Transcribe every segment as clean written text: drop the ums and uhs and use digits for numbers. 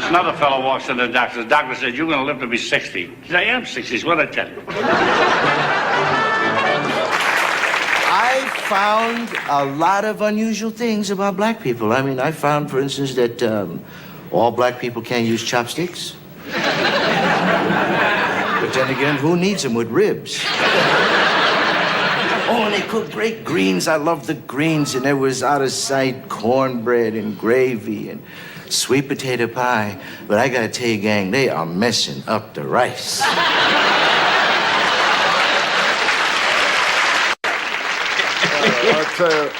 Another fellow walks in the doctor. The doctor said, "You're going to live to be 60." He said, "I am 60. What I tell you?" I found a lot of unusual things about black people. I mean, I found, for instance, that all black people can't use chopsticks. But then again, who needs them with ribs? Oh, and they cook great greens. I love the greens. And there was out-of-sight cornbread and gravy and sweet potato pie. But I gotta tell you, gang, they are messing up the rice. I'll tell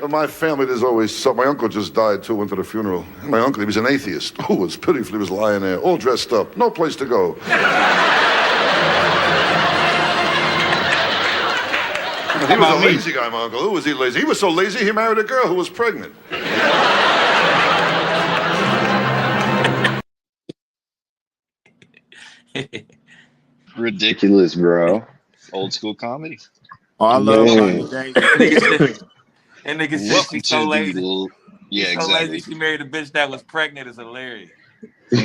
you, my family, there's always something. My uncle just died, too, went to the funeral. My uncle, he was an atheist. Oh, was pitiful. He was lying there, all dressed up, no place to go. He was a lazy guy, my uncle. Who was he lazy? He was so lazy, he married a girl who was pregnant. Ridiculous, bro. Old school comedy. Oh, I love Rodney Dangerfield. And nigga said she's so lazy. Yeah, she's exactly. so lazy she married a bitch that was pregnant. Is hilarious. I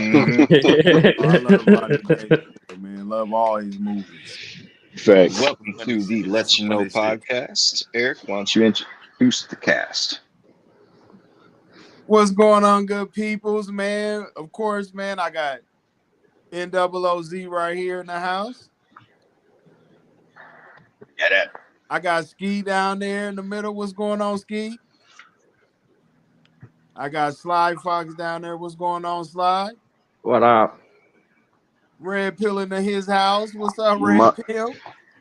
love Rodney Dangerfield, man. Love all his movies. Facts. Welcome to the Letcha podcast. Eric, why don't you introduce the cast? What's going on, good peoples, man? Of course, man, I got NOOZ right here in the house. Yeah, that. I got Ski down there in the middle. What's going on, Ski? I got Sly Fox down there. What's going on, Sly? What up? Red Pill into his house. What's up, Red Pill?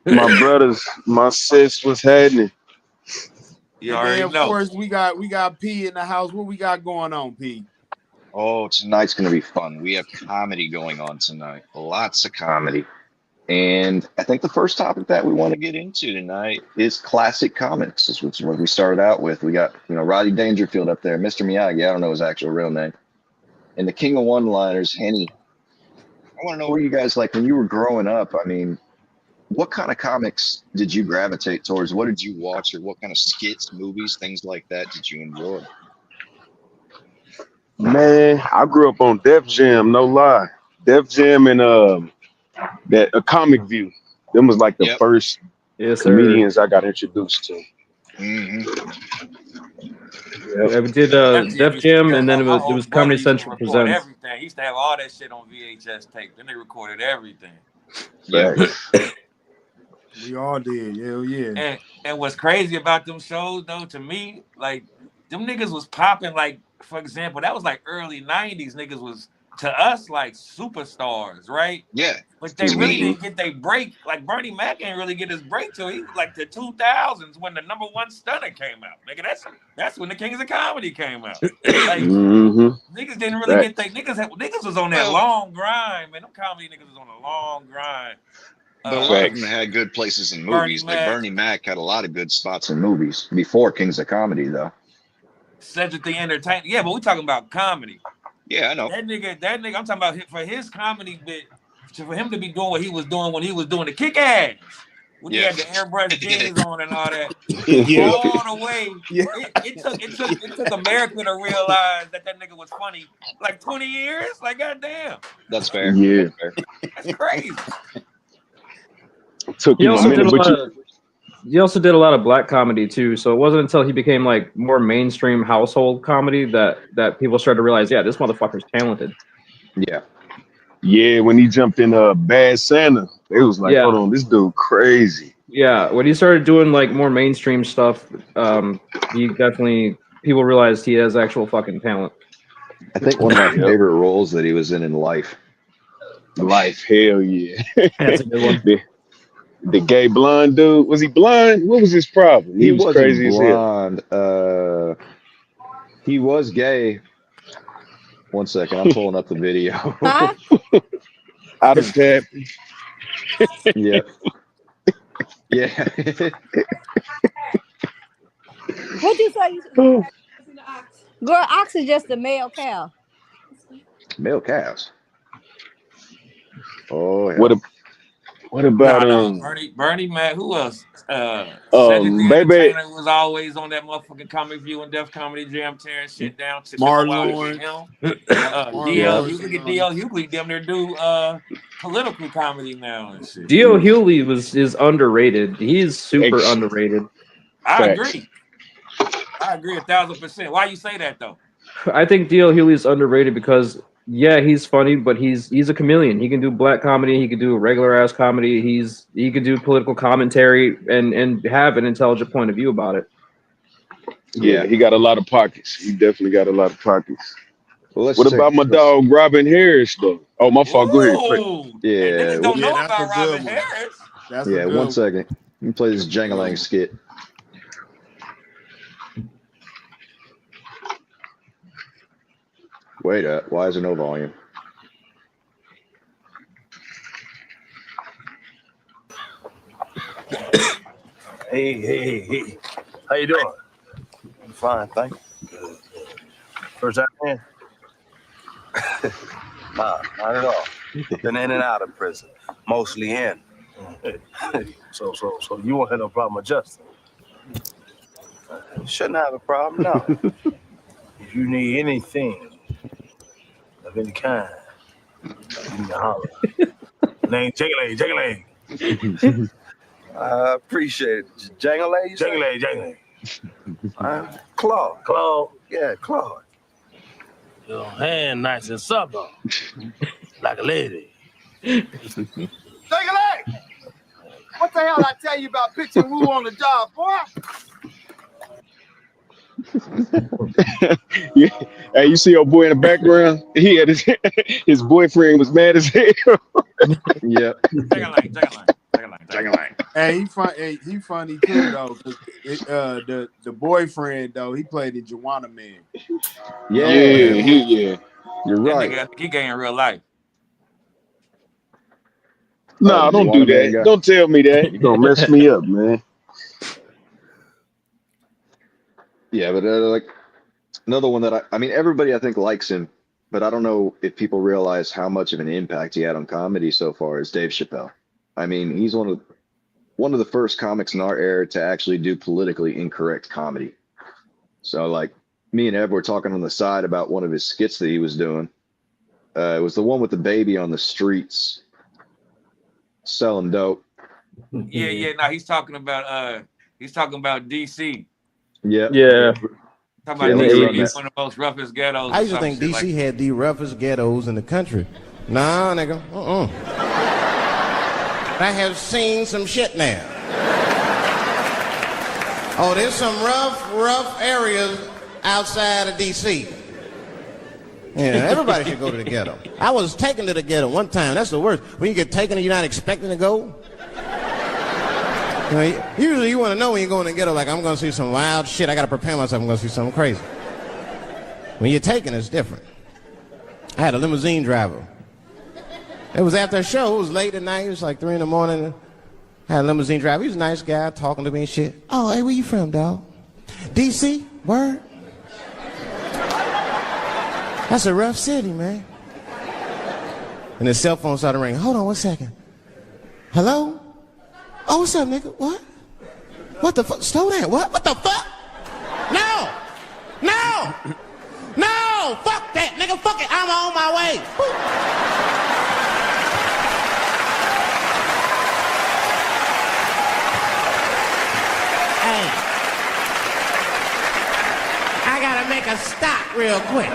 My brothers, my sis, what's happening? You and already then, of know. course, we got P in the house. What we got going on, P? Oh, tonight's going to be fun. We have comedy going on tonight. Lots of comedy. And I think the first topic that we want to get into tonight is classic comics. This is what we started out with. We got, Rodney Dangerfield up there, Mr. Miyagi. I don't know his actual real name. And the king of one-liners, Henny. I want to know what you guys like when you were growing up. I mean, what kind of comics did you gravitate towards? What did you watch, or what kind of skits, movies, things like that did you enjoy? Man, I grew up on Def Jam, no lie. Def Jam and that a Comic View. Them was like the first comedians I got introduced to. Yeah, we did Def Jam, and then it was Comedy Central Presents. Everything. He used to have all that shit on VHS tape. Then they recorded everything. Yeah. We all did. Hell yeah. And what's crazy about them shows, though, to me, like, them niggas was popping, like, for example, that was like early 90s. Niggas was, to us, like superstars, right? Yeah. But they really didn't get their break. Like, Bernie Mac ain't really get his break till he was like the 2000s when the #1 stunner came out. Nigga, that's when the Kings of Comedy came out. Like, niggas didn't really get their niggas was on that long grind, man. Them comedy niggas was on a long grind. But a lot of them had good places in movies. Bernie Mac had a lot of good spots in movies before Kings of Comedy, though. Cedric the Entertainer. Yeah, but we're talking about comedy. Yeah, I know. That nigga, I'm talking about for his comedy bit, for him to be doing what he was doing when he was doing the kick ass. When he had the airbrush jeans on and all that. All the way. It took America to realize that nigga was funny. Like 20 years? Like, goddamn. That's fair. Yeah. That's crazy. He also did a lot of black comedy too, so it wasn't until he became like more mainstream household comedy that people started to realize, yeah, this motherfucker's talented. Yeah, when he jumped in Bad Santa, it was like, hold on, this dude crazy. Yeah, when he started doing like more mainstream stuff, he definitely, people realized he has actual fucking talent. I think one of my favorite roles that he was in Life. Life, hell yeah. That's a good one. The gay blonde dude, was he blind? What was his problem? He was crazy blonde. As hell. He was gay. One second, I'm pulling up the video. Huh? Out of step. Yeah. Yeah. What'd you say? Girl, ox is just a male cow. Male cows. Oh, yeah. What about Bernie, man? Who else? Cedric the baby? Entertainer was always on that motherfucking Comic View and Def Comedy Jam, tearing shit down. Took them a while to get him. DL Hughley, DL Hughley, damn near do political comedy now and shit. D.L. Hughley is underrated. He's super underrated. I agree 1,000%. Why you say that though? I think D.L. Hughley is underrated because he's funny, but he's a chameleon. He can do black comedy, he can do regular ass comedy, he can do political commentary and have an intelligent point of view about it. Yeah, he got a lot of pockets. He definitely got a lot of pockets. Well, what about my dog Robin Harris though? Oh, my fault. Go ahead. Niggas don't know about Robin Harris. Yeah, 1 second. Let me play this Jangalang skit. Wait, why is there no volume? Hey. How you doing? I'm fine, thank you. First time in? Nah, not at all. Been in and out of prison, mostly in. So you won't have no problem adjusting? Shouldn't have a problem, no. If you need anything of any kind, you need to holler. Name Jangalang. I appreciate it. Jangalang? Jangalang. Claude. Yeah, Claude. Your hand nice and supple, like a lady. Jangalang! What the hell I tell you about pitching Woo on the job, boy? Yeah. Hey, you see your boy in the background? He had his boyfriend was mad as hell. Yeah. Hey, he funny too though. The boyfriend though, he played the Joanna Man. Yeah. You're right. I think he gay in real life. No, don't do that. Don't tell me that. You're gonna mess me up, man. Yeah, but like another one that I mean, everybody I think likes him, but I don't know if people realize how much of an impact he had on comedy so far is Dave Chappelle. I mean, he's one of the first comics in our era to actually do politically incorrect comedy. So like me and Ev were talking on the side about one of his skits that he was doing. It was the one with the baby on the streets selling dope. Yeah. No, he's talking about DC. Yeah. Talking about DC being one of the most roughest ghettos. I used to think DC had the roughest ghettos in the country. Nah, nigga. I have seen some shit now. Oh, there's some rough areas outside of DC. Yeah, everybody should go to the ghetto. I was taken to the ghetto one time. That's the worst. When you get taken and you're not expecting to go. You know, usually you want to know when you go in the ghetto, like, I'm going to see some wild shit. I got to prepare myself. I'm going to see something crazy. When you're taken, it's different. I had a limousine driver. It was after a show. It was late at night. It was like 3 in the morning. I had a limousine driver. He was a nice guy talking to me and shit. Oh, hey, where you from, dog? DC? Word? That's a rough city, man. And his cell phone started ringing. Hold on 1 second. Hello? Oh, what's up, nigga? What? What the fuck? Slow down. What? What the fuck? No! Fuck that, nigga. Fuck it. I'm on my way. Hey. I gotta make a stop real quick.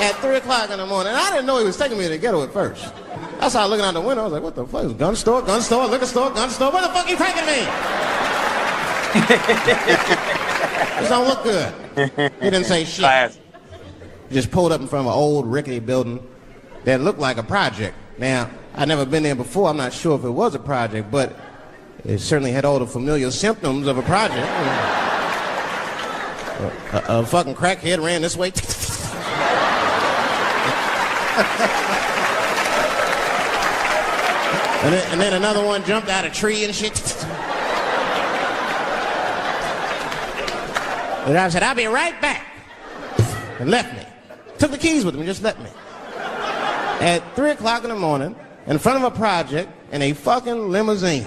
At 3 o'clock in the morning. I didn't know he was taking me to the ghetto at first. I started looking out the window. I was like, what the fuck? It's gun store, liquor store, gun store. Where the fuck are you taking me? This don't look good. He didn't say shit. He just pulled up in front of an old rickety building that looked like a project. Now, I'd never been there before. I'm not sure if it was a project, but it certainly had all the familiar symptoms of a project. A fucking crackhead ran this way. And then another one jumped out of a tree and shit. The driver said, I'll be right back. And left me. Took the keys with him and just left me. At 3 o'clock in the morning, in front of a project in a fucking limousine.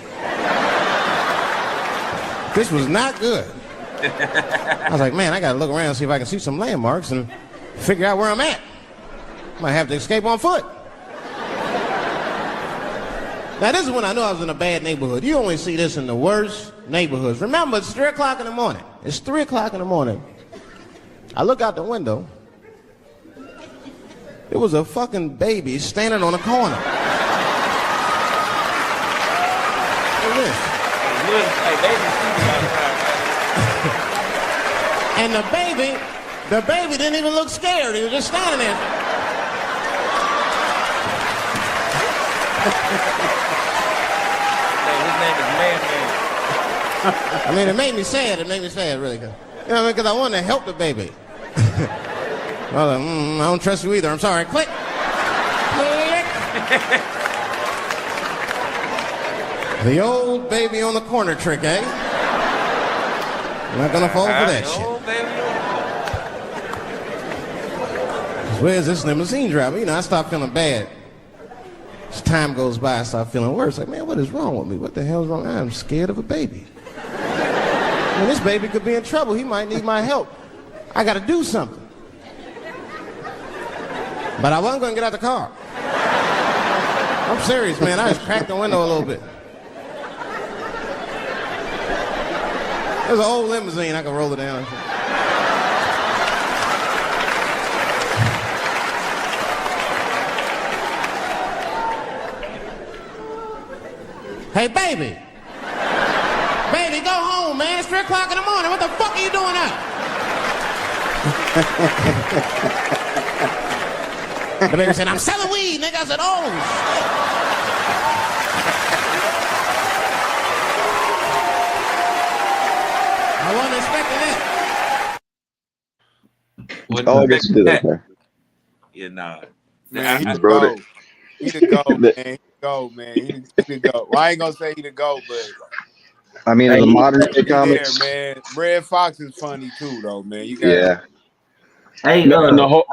This was not good. I was like, man, I gotta look around and see if I can see some landmarks and figure out where I'm at. Might have to escape on foot. Now, this is when I knew I was in a bad neighborhood. You only see this in the worst neighborhoods. Remember, it's 3 o'clock in the morning. It's 3 o'clock in the morning. I look out the window. There was a fucking baby standing on a corner. Look at this. And the baby didn't even look scared. He was just standing there. His name is Man. I mean, it made me sad. It made me sad, really. You know what I mean? Because I wanted to help the baby. Well, I don't trust you either. I'm sorry. Click. Click. The old baby on the corner trick, eh? I'm not gonna fall for that shit. Where's this limousine driver? You know, I start feeling bad. As time goes by, I start feeling worse. Like, man, what is wrong with me? What the hell's wrong? I'm scared of a baby. I mean, this baby could be in trouble. He might need my help. I gotta do something. But I wasn't gonna get out the car. I'm serious, man. I just cracked the window a little bit. There's an old limousine. I can roll it down. Hey, baby. Baby, go home, man. It's 3 o'clock in the morning. What the fuck are you doing out? The baby said, I'm selling weed, nigga. I said, oh, shit. I wasn't expecting that. Oh, I guess you did okay. Yeah, nah. Man, he I the go. He the go, man. He the go, man. He the go. Well, I ain't gonna say he the go, but I mean, in the modern day comics, man. Red Fox is funny too, though, man. You got Hey, no,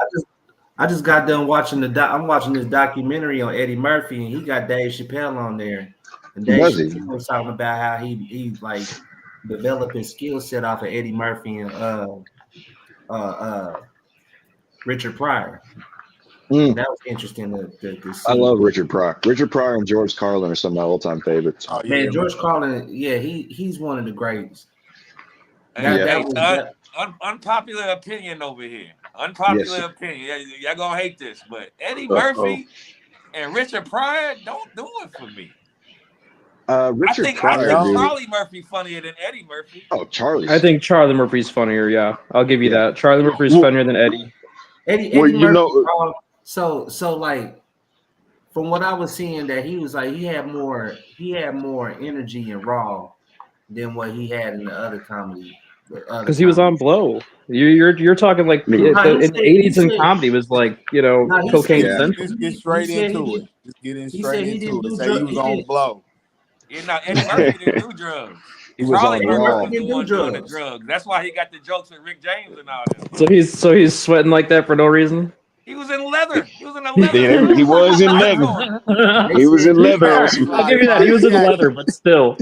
I just got done watching I'm watching this documentary on Eddie Murphy, and he got Dave Chappelle on there. And Dave Chappelle was talking about how he like developed his skill set off of Eddie Murphy and Richard Pryor. That was interesting to see. I love Richard Pryor. Richard Pryor and George Carlin are some of my all-time favorites. Oh, yeah, man, George Carlin, yeah, he's one of the greats. Unpopular opinion over here. Unpopular opinion. Y'all gonna hate this, but Eddie Murphy and Richard Pryor don't do it for me. I think Charlie Murphy funnier than Eddie Murphy. Oh, Charlie. I think Charlie Murphy's funnier. Yeah, I'll give you that. Charlie Murphy's funnier than Eddie. Eddie Murphy, so like from what I was seeing, that he was like he had more energy and raw than what he had in the other comedy. Because he was on blow. You're talking like in the 80s and comedy was like, you know, cocaine central. Just get straight into it. Just get in straight into it. Say he was on blow. You know, Eddie Murphy didn't do drugs. Charlie Murphy was the one doing the drugs. That's why he got the jokes with Rick James and all that. So he's sweating like that for no reason. He was in leather. He was in a leather. He was in leather. He was in leather. I'll give you that. He was in leather, but still.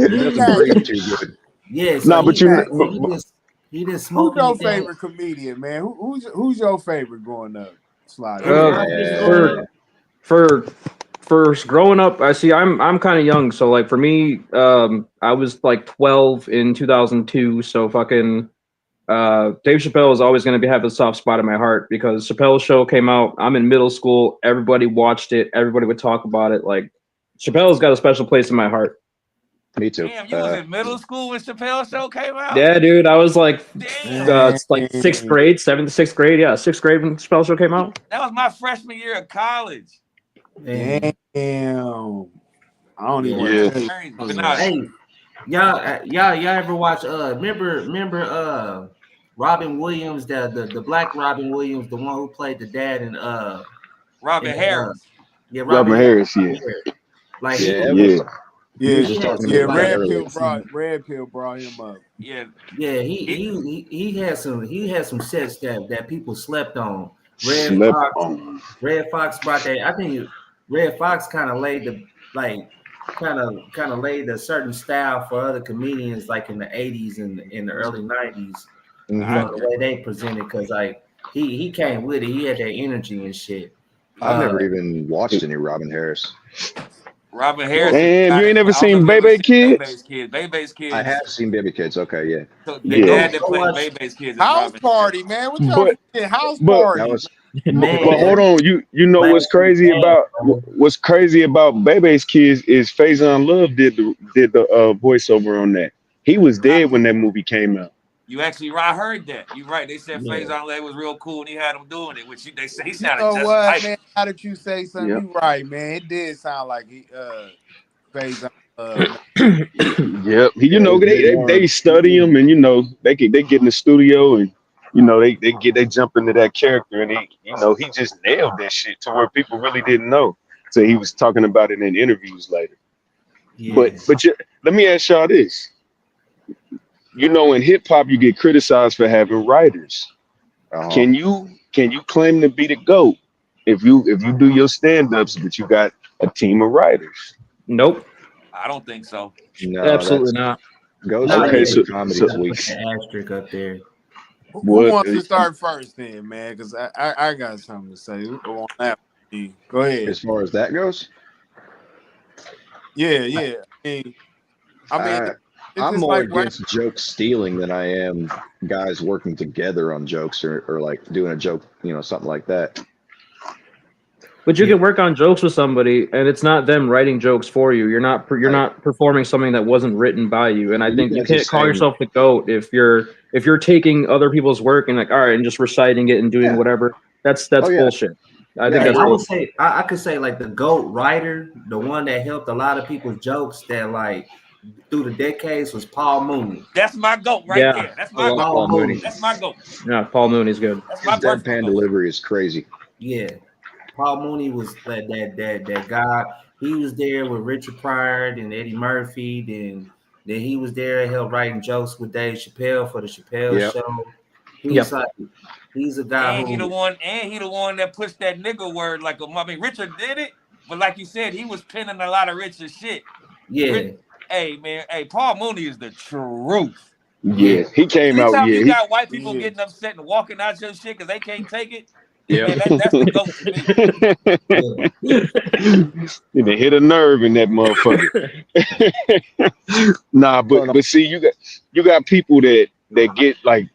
Yeah. No, but he didn't smoke. Who's your favorite comedian, man? Who's your favorite growing up? Slide. For growing up, I'm kind of young, so like for me, I was like 12 in 2002, so fucking Dave Chappelle is always going to have a soft spot in my heart because Chappelle's show came out. I'm in middle school. Everybody watched it. Everybody would talk about it. Like Chappelle's got a special place in my heart. Me too. Damn, you was in middle school when Chappelle's show came out? Yeah, dude. I was like, it's like 6th grade, 7th to 6th grade. Yeah, 6th grade when Chappelle's show came out. That was my freshman year of college. Damn. I don't even want to tell you. Hey, y'all ever watch remember Robin Williams, the black Robin Williams, the one who played the dad in Robin Harris. Yeah, Robin Harris, yeah. Like Red Pill brought him up. Yeah. Yeah, he had some sets that people slept on. Red Fox brought that. I think Red Fox kind of laid the kind of laid a certain style for other comedians like in the 80s and in the early 90s. You know, the way they presented, because like he came with it. He had that energy and shit. I've never even watched any Robin Harris. Robin Harris. Damn, you ain't never seen Baby Kids? Baby's Kids. I have seen Baby Kids. Okay, yeah. So the dad that played Baby's Kids. House Party, man. What y'all forget? House Party. That was, but hold on, you know what's crazy about Bebe's Kids is Faison Love did the voiceover on that. He was dead when that movie came out. You actually, I heard that. You're right. They said Faison Love was real cool and he had him doing it, which they say he sounded You know just what, like. man? How did you say something? Yep. You right, man. It did sound like he Faison. Yep. You know, they study him, and you know they get in the studio, and you know they jump into that character, and he just nailed that shit to where people really didn't know. So he was talking about it in interviews later. Yeah. But let me ask y'all this. You know, in hip hop, you get criticized for having writers. Can you claim to be the GOAT if you do your stand-ups, but you got a team of writers? Nope. I don't think so. No, absolutely not. Okay, so comedy is weak. Asterisk up there. Who wants to start first then, man? Because I got something to say. We'll go on that. Go ahead. As far as that goes? Yeah. I'm more against jokes stealing than I am guys working together on jokes or like doing a joke, something like that. But you can work on jokes with somebody, and it's not them writing jokes for you. You're not performing something that wasn't written by you. And I think you can't call yourself the GOAT if you're taking other people's work and like, all right, and just reciting it and doing whatever. That's bullshit. I think that's I would bullshit. say I could say like the GOAT writer, the one that helped a lot of people's jokes that like through the decades was Paul Mooney. That's my GOAT right there. That's my GOAT. Paul Mooney. That's my GOAT. Yeah, Paul Mooney's good. That's my deadpan delivery is crazy. Yeah. Paul Mooney was that guy. He was there with Richard Pryor and Eddie Murphy. Then he was there to help writing jokes with Dave Chappelle for the Chappelle Show. He's a guy and he the one that pushed that nigga word like a. I mean, Richard did it, but like you said, he was pinning a lot of Richard's shit. Yeah. Paul Mooney is the truth. Yeah, he came out. Anytime Yeah, you got white people getting upset and walking out your shit because they can't take it. Yeah, man, that's the GOAT to me. And they hit a nerve in that motherfucker. Nah, but see, you got people that get like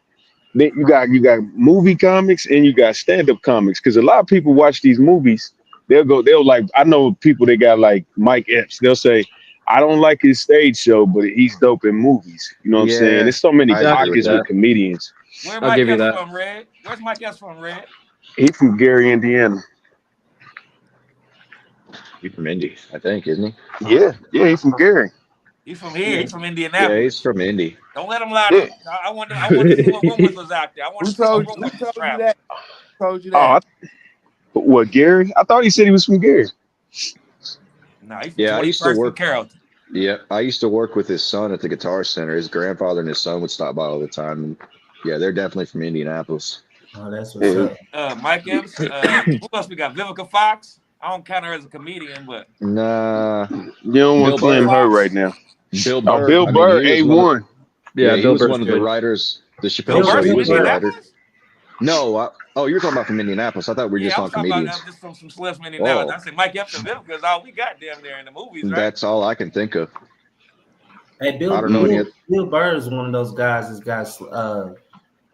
you got movie comics and you got stand-up comics, because a lot of people watch these movies. They'll like, I know people that got like Mike Epps. They'll say, I don't like his stage show, but he's dope in movies. You know what I'm saying? There's so many pockets with comedians. Where's Mike Epps from, Red? Where's Mike Epps from, Red? He from Gary, Indiana. He's from Indy, I think, isn't he? Yeah, he's from Gary. He's from here. He's from Indianapolis. Yeah, he's from Indy. Don't let him lie to you. I want to see what rumors was out there. I want to see what rumors was traveling. Who told you that? What, Gary? I thought he said he was from Gary. No, he's I used to work. Carrollton. Yeah, I used to work with his son at the Guitar Center. His grandfather and his son would stop by all the time. And yeah, they're definitely from Indianapolis. Oh, that's what's up. Mike Epps. Who else we got? Vivica Fox. I don't count her as a comedian, but nah, you don't want to claim her right now. Bill Burr. Bill Burr, A1. Yeah, he was one of the writers. The Chappelle Show. He was a writer. No, you were talking about from Indianapolis. I thought we were just on comedians. About just from some sluts from Indianapolis. I said Mike Epps and Vivica is all we got down there in the movies, right? That's all I can think of. Hey, Bill Burr is one of those guys.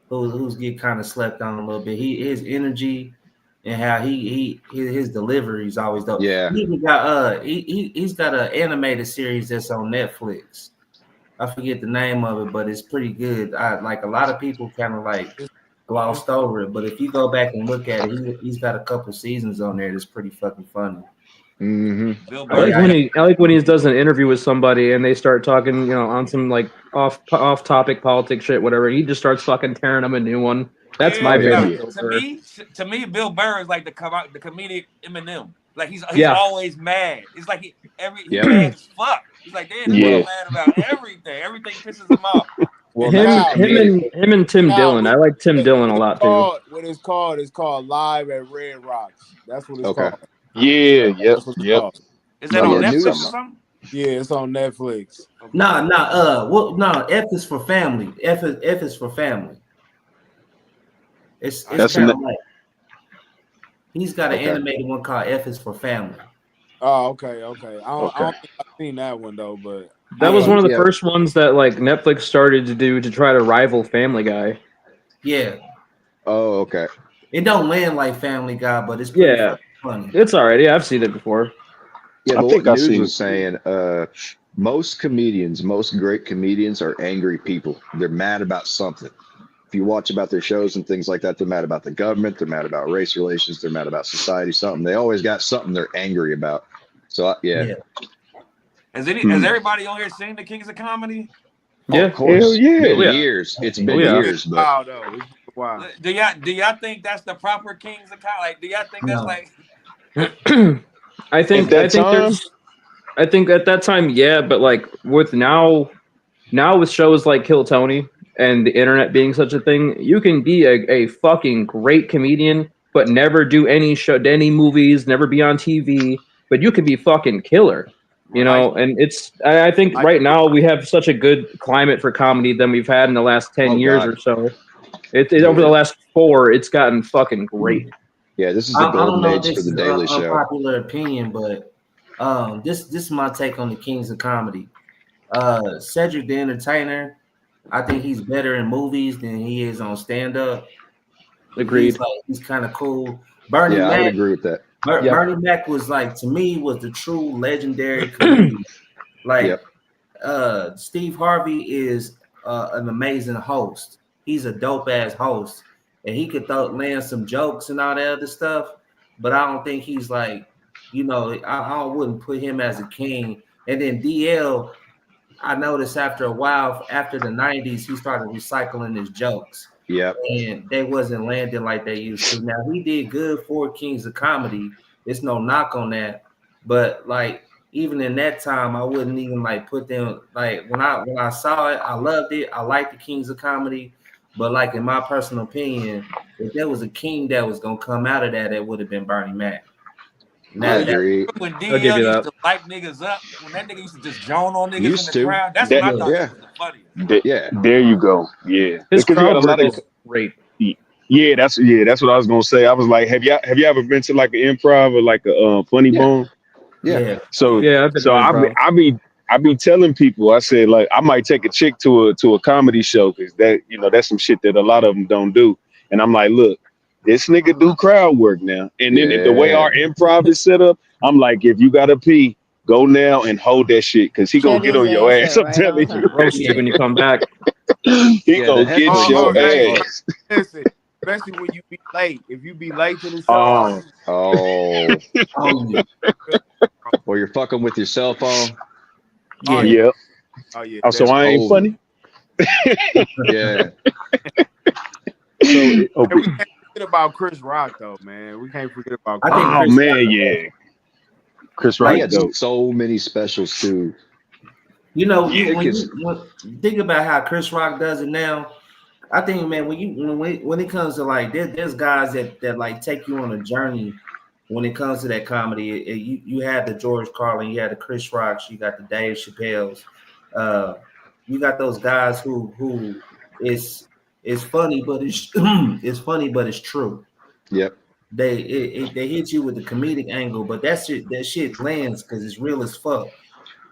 Who's get kind of slept on a little bit. His energy and how his delivery is always dope. Yeah. He's got an animated series that's on Netflix. I forget the name of it, but it's pretty good. Like a lot of people kind of like glossed over it, but if you go back and look at it, he's got a couple seasons on there that's pretty fucking funny. Mm-hmm. I like when he does an interview with somebody and they start talking, on some like off topic politics shit, whatever. He just starts fucking tearing them a new one. That's my favorite. To me, Bill Burr is like the comedic Eminem. Like he's always mad. It's like he's mad as fuck. He's like, damn, he's mad about everything. Everything pisses him off. Well, him and Tim Dillon. I like Tim Dillon a lot too. What it's called is called Live at Red Rocks. That's what it's called. Yeah, yep, That's what it's yep. called. Is that Yeah, on I knew Netflix or something. something? Yeah, it's on Netflix. No, F is for family. F is for family. It's That's kind an of like he's got an Okay. animated one called F is for family. Oh, okay. I okay. don't think I've seen that one though, but That was one of the Yeah. first ones that like Netflix started to do to try to rival Family Guy. Yeah, Oh, okay. it don't land like Family Guy, but it's pretty Yeah, funny. it's alright. Yeah, I've seen it before. Yeah, I but think what I News seen was it. saying, most comedians, most great comedians are angry people. They're mad about something. If you watch about their shows and things like that, they're mad about the government, they're mad about race relations, they're mad about society, something. They always got something they're angry about. So yeah. Has everybody on here seen the Kings of Comedy? Yeah. Of course. Hell yeah. Been Oh, yeah. years. It's been Oh, yeah. years, but wow though. It's been a while. Do y'all think that's the proper Kings of Comedy? Like, do y'all think that's No. like? I think At that time, I think at that time, yeah, but like with now with shows like Kill Tony and the internet being such a thing, you can be a fucking great comedian, but never do any movies, never be on TV, but you could be fucking killer. You know, and I think right now we have such a good climate for comedy than we've had in the last 10 Oh, years God. or so. Over the last 4, it's gotten fucking great. yeah, this is the I don't golden know if age for this the is Daily an Show. unpopular opinion, but this is my take on the Kings of Comedy. Cedric the Entertainer, I think he's better in movies than he is on stand up. Agreed. He's kind of cool. Bernie Yeah, I would Mac, agree with that. Yep. Bernie Mac was like, to me, was the true legendary comedian. Like Yep. Steve Harvey is an amazing host. He's a dope ass host, and he could land some jokes and all that other stuff. But I don't think he's like, I wouldn't put him as a king. And then DL, I noticed after a while, after the 90s, he started recycling his jokes. Yep. And they wasn't landing like they used to. Now he did good for Kings of Comedy. It's no knock on that. But like even in that time, I wouldn't even like put them like when I saw it, I loved it. I liked the Kings of Comedy. But like in my personal opinion, if there was a king that was gonna come out of that, it would have been Bernie Mac. I agree. When I'll give you DL used that. to light niggas up, when that nigga used to just joan on niggas Used in the to. crowd, that's That- when I thought yeah. he was the funniest. there you go. Yeah, His because he had a crowd lot work of is great. yeah. That's what I was gonna say. I was like, have you ever been to like an improv or like a funny Yeah. bone? Yeah. So Yeah, I've been to improv. I be telling people, I said like I might take a chick to a comedy show because that's some shit that a lot of them don't do. And I'm like, look, this nigga do crowd work now. And then the way our improv is set up, I'm like, if you gotta pee, go now and hold that shit because he gonna Shut get his on your ass ass. up I'm right telling on you, time. Roast you when you come back. he Yeah, gonna the get heckler your hey, ass. listen, especially when you be late. If you be late to the show, Oh, Oh. Or you're fucking with your cell phone. yeah. Oh yeah. So I ain't over. funny. Yeah. So Hey, we can't forget about Chris Rock though, man. We can't forget about. Chris Rock. oh man, yeah. Chris Rock He had dope. so many specials too. When Yeah, you think about how Chris Rock does it now, I think, man, when it comes to like there's guys that like take you on a journey when it comes to that comedy. You had the George Carlin, you had the Chris Rocks, you got the Dave Chappelle's, you got those guys who is funny, but it's it's funny, but it's true. Yep. They hit you with the comedic angle, but that shit lands because it's real as fuck.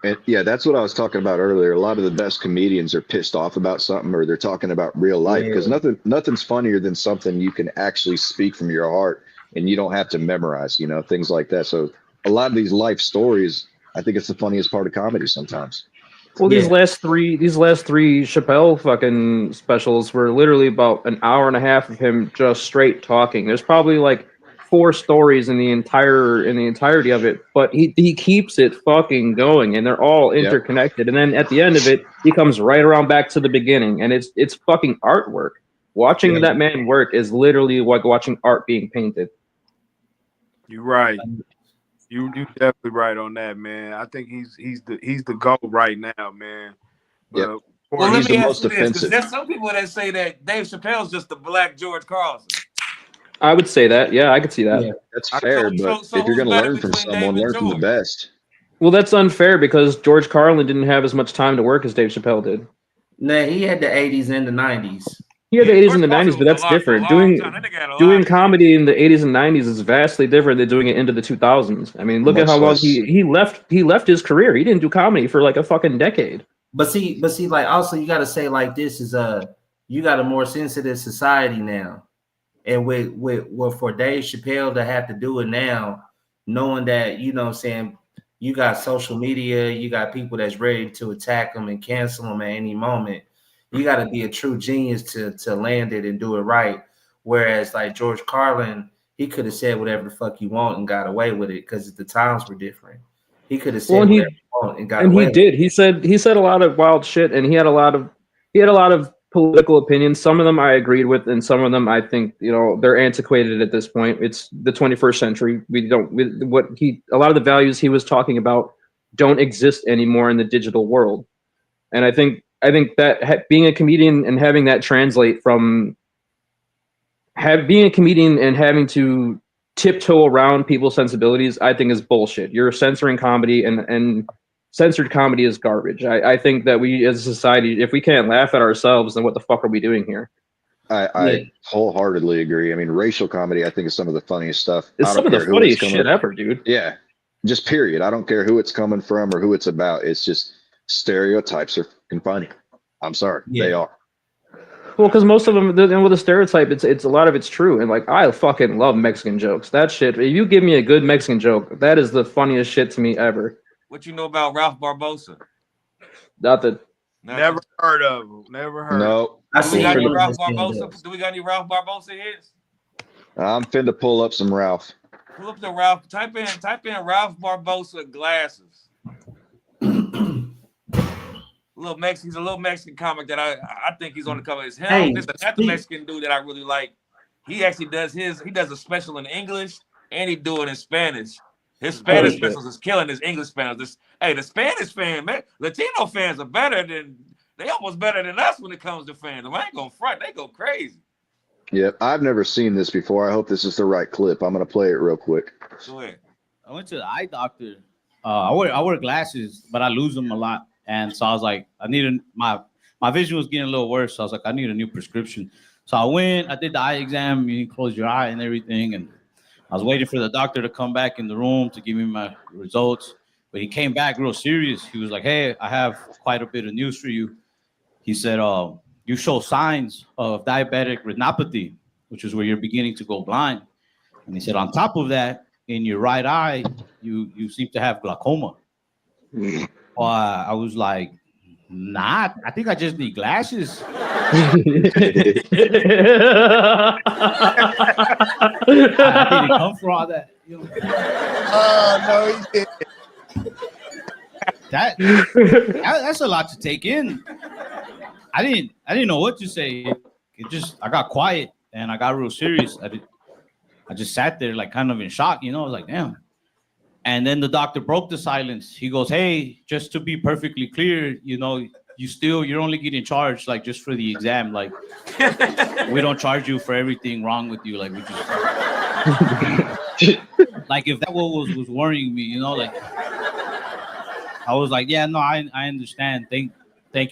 And yeah, that's what I was talking about earlier. A lot of the best comedians are pissed off about something, or they're talking about real life because nothing's funnier than something you can actually speak from your heart and you don't have to memorize, things like that. So a lot of these life stories, I think it's the funniest part of comedy sometimes. Well, these last three Chappelle fucking specials were literally about an hour and a half of him just straight talking. There's probably like 4 stories in the entirety of it, but he keeps it fucking going, and they're all interconnected. And then at the end of it, he comes right around back to the beginning, and it's fucking artwork. Watching that man work is literally like watching art being painted. You're right. You definitely right on that, man. I think he's the GOAT right now, man. Yep. Well, let He's me the ask most you this, because offensive. there's some people that say that Dave Chappelle's just the black George Carlin. I would say that. Yeah, I could see that. Yeah. That's fair, but So if you're who's going to better learn from between someone, Dave and learn from the George? best. Well, that's unfair because George Carlin didn't have as much time to work as Dave Chappelle did. Nah, he had the 80s and the 90s. He had the Yeah, 80s George and the Carlin 90s, but was that's alive for a different. long time. That nigga had a lot Doing of comedy in the 80s and 90s is vastly different than doing it into the 2000s. I mean, look at Much how long less. he left his career. He didn't do comedy for like a fucking decade. But see, like also you gotta say like this is you got a more sensitive society now. And with for Dave Chappelle to have to do it now, knowing that, you know what I'm saying, you got social media, you got people that's ready to attack him and cancel him at any moment. You got to be a true genius to land it and do it right. Whereas like George Carlin, he could have said whatever the fuck he want and got away with it because the times were different. He could have said whatever he want and got away he with did. He said a lot of wild shit, and he had a lot of political opinions. Some of them I agreed with, and some of them I think, you know, they're antiquated at this point. It's the 21st century. A lot of the values he was talking about don't exist anymore in the digital world. And I think that being a comedian and having that translate from being a comedian and having to tiptoe around people's sensibilities, I think is bullshit. You're censoring comedy, and censored comedy is garbage. I think that we as a society, if we can't laugh at ourselves, then what the fuck are we doing here? I wholeheartedly agree. I mean, racial comedy, I think, is some of the funniest stuff. It's some of the funniest shit ever, dude. Yeah, just period. I don't care who it's coming from or who it's about. It's just stereotypes are fucking funny. I'm sorry, they are. Well, because most of them, with a stereotype, it's a lot of it's true, and like I fucking love Mexican jokes. That shit. If you give me a good Mexican joke, that is the funniest shit to me ever. What you know about Ralph Barbosa? Nothing. Never heard of him. Never heard. No. Do we got any Ralph Barbosa? Do we got any Ralph Barbosa hits? I'm finna pull up some Ralph. Pull up the Ralph. Type in Ralph Barbosa glasses. He's a little Mexican comic that I think he's on the cover. It's him. Hey, There's another Mexican dude that I really like. He actually does a special in English and he do it in Spanish. His Spanish specials is killing his English specials. The Spanish fan, man, Latino fans are almost better than us when it comes to fandom. I ain't gonna front, they go crazy. Yep, I've never seen this before. I hope this is the right clip. I'm gonna play it real quick. Go ahead. I went to the eye doctor. I wear glasses, but I lose them a lot. And so I was like, my vision was getting a little worse. So I was like, I need a new prescription. So I went, I did the eye exam, you close your eye and everything. And I was waiting for the doctor to come back in the room to give me my results. But he came back real serious. He was like, hey, I have quite a bit of news for you. He said, you show signs of diabetic retinopathy, which is where you're beginning to go blind. And he said, on top of that, in your right eye, you seem to have glaucoma. I was like, nah, I think I just need glasses. I didn't come for all that. No, he didn't. That's a lot to take in. I didn't know what to say. I got quiet and I got real serious. I just sat there like kind of in shock, I was like, damn. And then the doctor broke the silence. He goes, hey, just to be perfectly clear, you're only getting charged like just for the exam. Like we don't charge you for everything wrong with you. Like we just like if that was worrying me, like I was like, yeah, no, I understand. Thank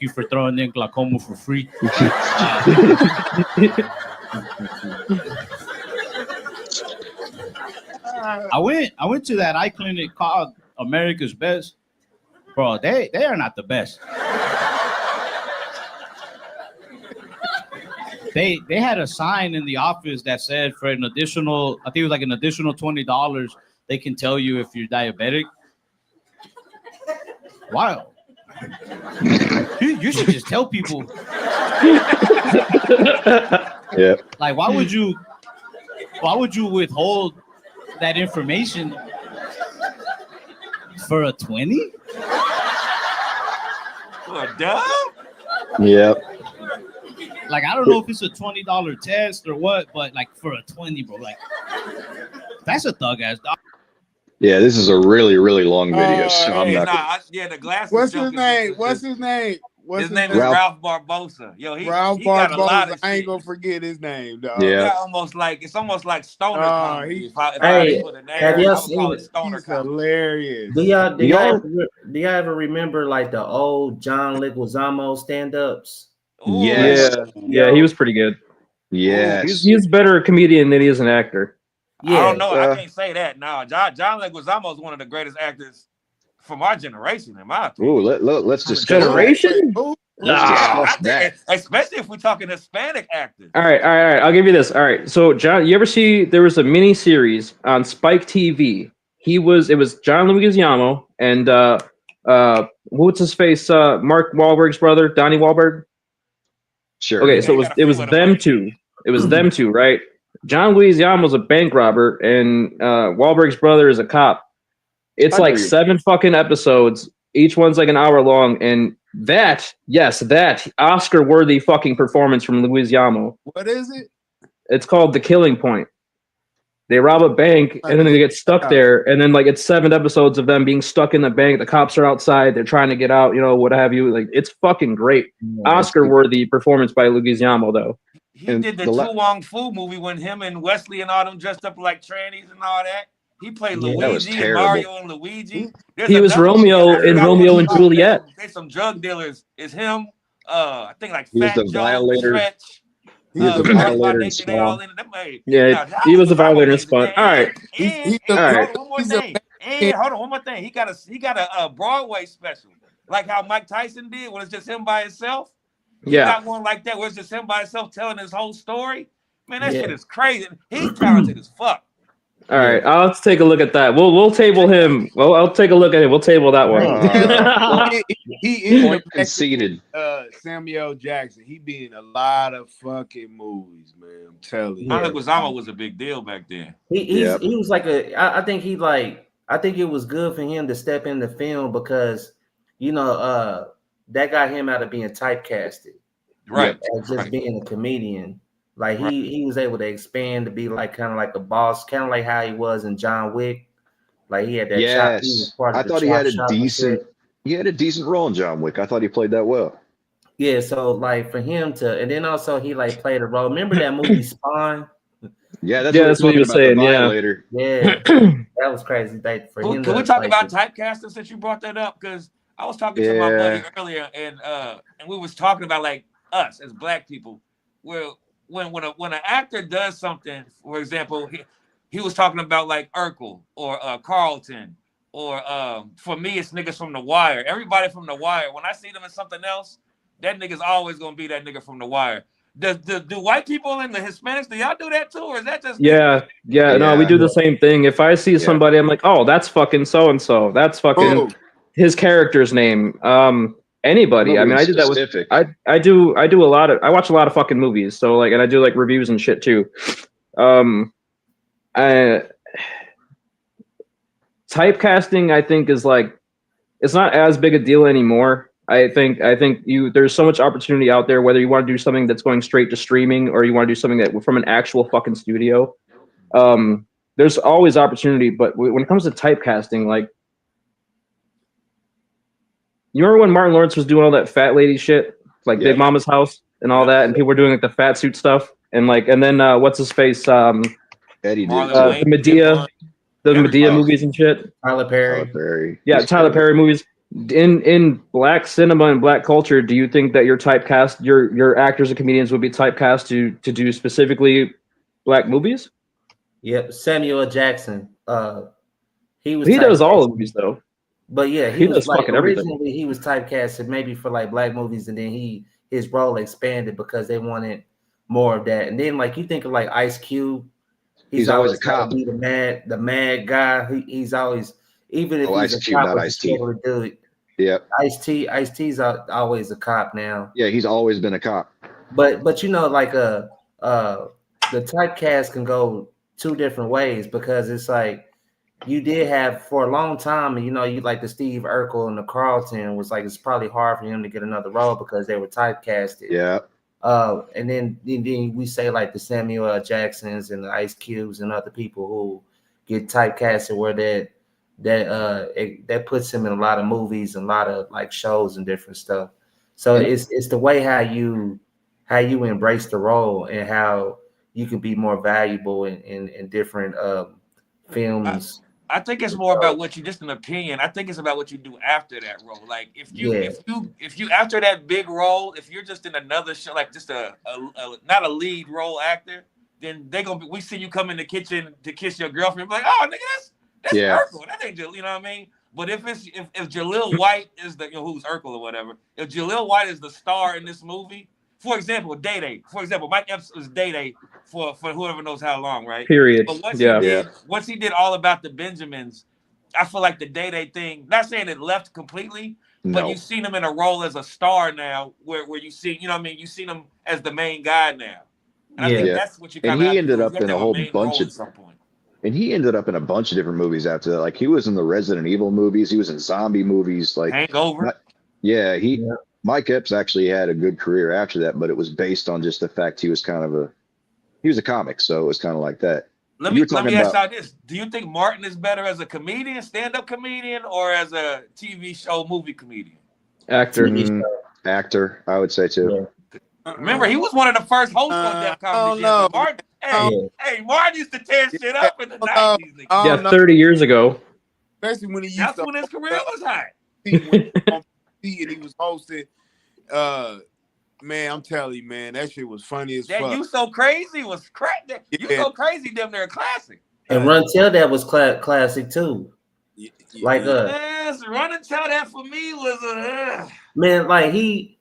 you for throwing in glaucoma for free. I went to that eye clinic called America's Best. Bro, they are not the best. They had a sign in the office that said for an additional, I think it was like an additional $20, they can tell you if you're diabetic. Wow. You should just tell people. Yeah. Like, why would you withhold that information for a 20? For a dub? Yep. Like, I don't know if it's a $20 test or what, but like for a 20, bro, like that's a thug ass dog. Yeah, this is a really, really long video, so I'm not. The glasses. What's his name? What's His name is Ralph Barbosa. Yo, he got a lot of I ain't shit. gonna forget his name, dog. He got almost like it's almost like stoner comedy. If I had to put a name, have y'all I would call it seen? stoner He's comedy. hilarious. Do y'all ever remember like the old John Leguizamo stand-ups? Yes. Yeah, he was pretty good. Yes. He's better a comedian than he is an actor. I don't know. I can't say that. No, John Leguizamo is one of the greatest actors from our generation, in my opinion. Ooh, let's discuss Generation? Let's discuss that. Especially if we're talking Hispanic actors. All right. I'll give you this. All right. So, John, you ever see there was a mini series on Spike TV? It was John Leguizamo and what's his face? Mark Wahlberg's brother, Donnie Wahlberg. Sure. Okay, so it was them two. It was them two, right? John Leguizamo's a bank robber, and Wahlberg's brother is a cop. It's I like agree. 7 fucking episodes. Each one's like an hour long, and that Oscar-worthy fucking performance from Leguizamo. What is it? It's called The Killing Point. They rob a bank, and then they get stuck there, and then like it's 7 episodes of them being stuck in the bank. The cops are outside. They're trying to get out, what have you. Like, it's fucking great. Oscar-worthy performance by Leguizamo, though. He did the Tu Wong Fu movie when him and Wesley and all them dressed up like trannies and all that. He played Luigi and Mario and Luigi. He was Romeo in Romeo and Juliet. There's some drug dealers. It's him. I think like He was Fat the Joe, violator. Stretch. He was the violator in Spawn. Yeah, he was a violator in Spawn. All right. Hold on, one more thing. He got a Broadway special, like how Mike Tyson did, when it's just him by himself. He got one like that, where it's just him by himself telling his whole story. Man, that shit is crazy. He's talented as fuck. All right, I'll take a look at that. We'll table him. Well, I'll take a look at it. We'll table that one. He is Point conceded. Samuel Jackson. He be in a lot of fucking movies, man. I'm telling you. Leguizamo was a big deal back then. He was like I think it was good for him to step into film because that got him out of being typecasted. Right. As just being a comedian. Like he was able to expand to be like kind of like a boss, kind of like how he was in John Wick. Like he had that chop. He was part of I the thought he chop had a shop decent shit. he had a decent role in John Wick. I thought he played that well. Yeah, so like for him to, and then also he like played a role. Remember that movie Spawn? Yeah, that's what he was saying. Yeah, that was crazy. For him. Can we talk about typecasting since you brought that up? Because I was talking to my buddy earlier, and we was talking about like us as Black people, where when an actor does something, for example, he was talking about like Urkel or Carlton, or for me it's niggas from The Wire. Everybody from The Wire. When I see them in something else, that nigga's always gonna be that nigga from The Wire. Do white people and the Hispanics, do y'all do that too, or is that just Yeah. No, we do the same thing. If I see somebody, I'm like, oh, that's fucking so and so. That's fucking his character's name. Anybody. I mean, I do that with I do a lot of, I watch a lot of fucking movies. So like, and I do like reviews and shit too. Typecasting, I think, is like, it's not as big a deal anymore. I think there's so much opportunity out there, whether you want to do something that's going straight to streaming or you want to do something that from an actual fucking studio. There's always opportunity, but when it comes to typecasting, like, you remember when Martin Lawrence was doing all that fat lady shit, like Big Mama's House and all that, and people were doing like the fat suit stuff, and then what's his face, Eddie did the Medea movies and shit. Tyler Perry. Yeah, Tyler Perry movies. In Black cinema and Black culture, do you think that your typecast, your actors and comedians would be typecast to do specifically Black movies? Yep, Samuel Jackson. He does all the movies though. But yeah, he was does like fucking everything. Originally he was typecasted maybe for like Black movies, and then his role expanded because they wanted more of that. And then like you think of like Ice Cube, he's always a cop. Be the mad guy. He's always, even if he's Ice a Cube, cop, not Ice T. Yeah, Ice-T's always a cop now. Yeah, he's always been a cop. But like the typecast can go 2 different ways, because it's like you did have for a long time, you like the Steve Urkel and the Carlton was like, it's probably hard for him to get another role because they were typecasted. Yeah. And then we say like the Samuel Jacksons and the Ice Cubes and other people who get typecasted where that puts him in a lot of movies and a lot of like shows and different stuff. So it's the way how you embrace the role and how you can be more valuable in different films. I think it's more about what you just an opinion. I think it's about what you do after that role. Like if you after that big role, if you're just in another show, like just a not a lead role actor, then they gonna we see you come in the kitchen to kiss your girlfriend, be like, oh nigga, that's Urkel. That ain't Jaleel, you know what I mean? But if Jaleel White is the who's Urkel or whatever, if Jaleel White is the star in this movie, for example, Day Day. For example, Mike Epps was Day Day for whoever knows how long, right? Period. But Yeah. once he did All About the Benjamins, I feel like the Day Day thing, not saying it left completely, but you've seen him in a role as a star now where you see, you know what I mean? You've seen him as the main guy now. And I think that's what you kind of And he ended up in a whole bunch of some point. And he ended up in a bunch of different movies after that. Like he was in the Resident Evil movies, he was in zombie movies, like Hangover. Mike Epps actually had a good career after that, but it was based on just the fact he was a comic, so it was kind of like that. Let me ask y'all this: do you think Martin is better as a comedian, stand-up comedian, or as a TV show movie comedian? Actor, I would say too. Remember, he was one of the first hosts on Def Comedy Jam. Martin, Martin used to tear shit up in the 90s. Yeah, 30 years ago. Especially when That's when his career was hot. And he was hosting. Man, I'm telling you, man, that shit was funny as fuck. You So Crazy was crack. You So Crazy, damn near a classic. And Run Tell That was classic too. Like yes, Run and Tell That for me was a man. Like he's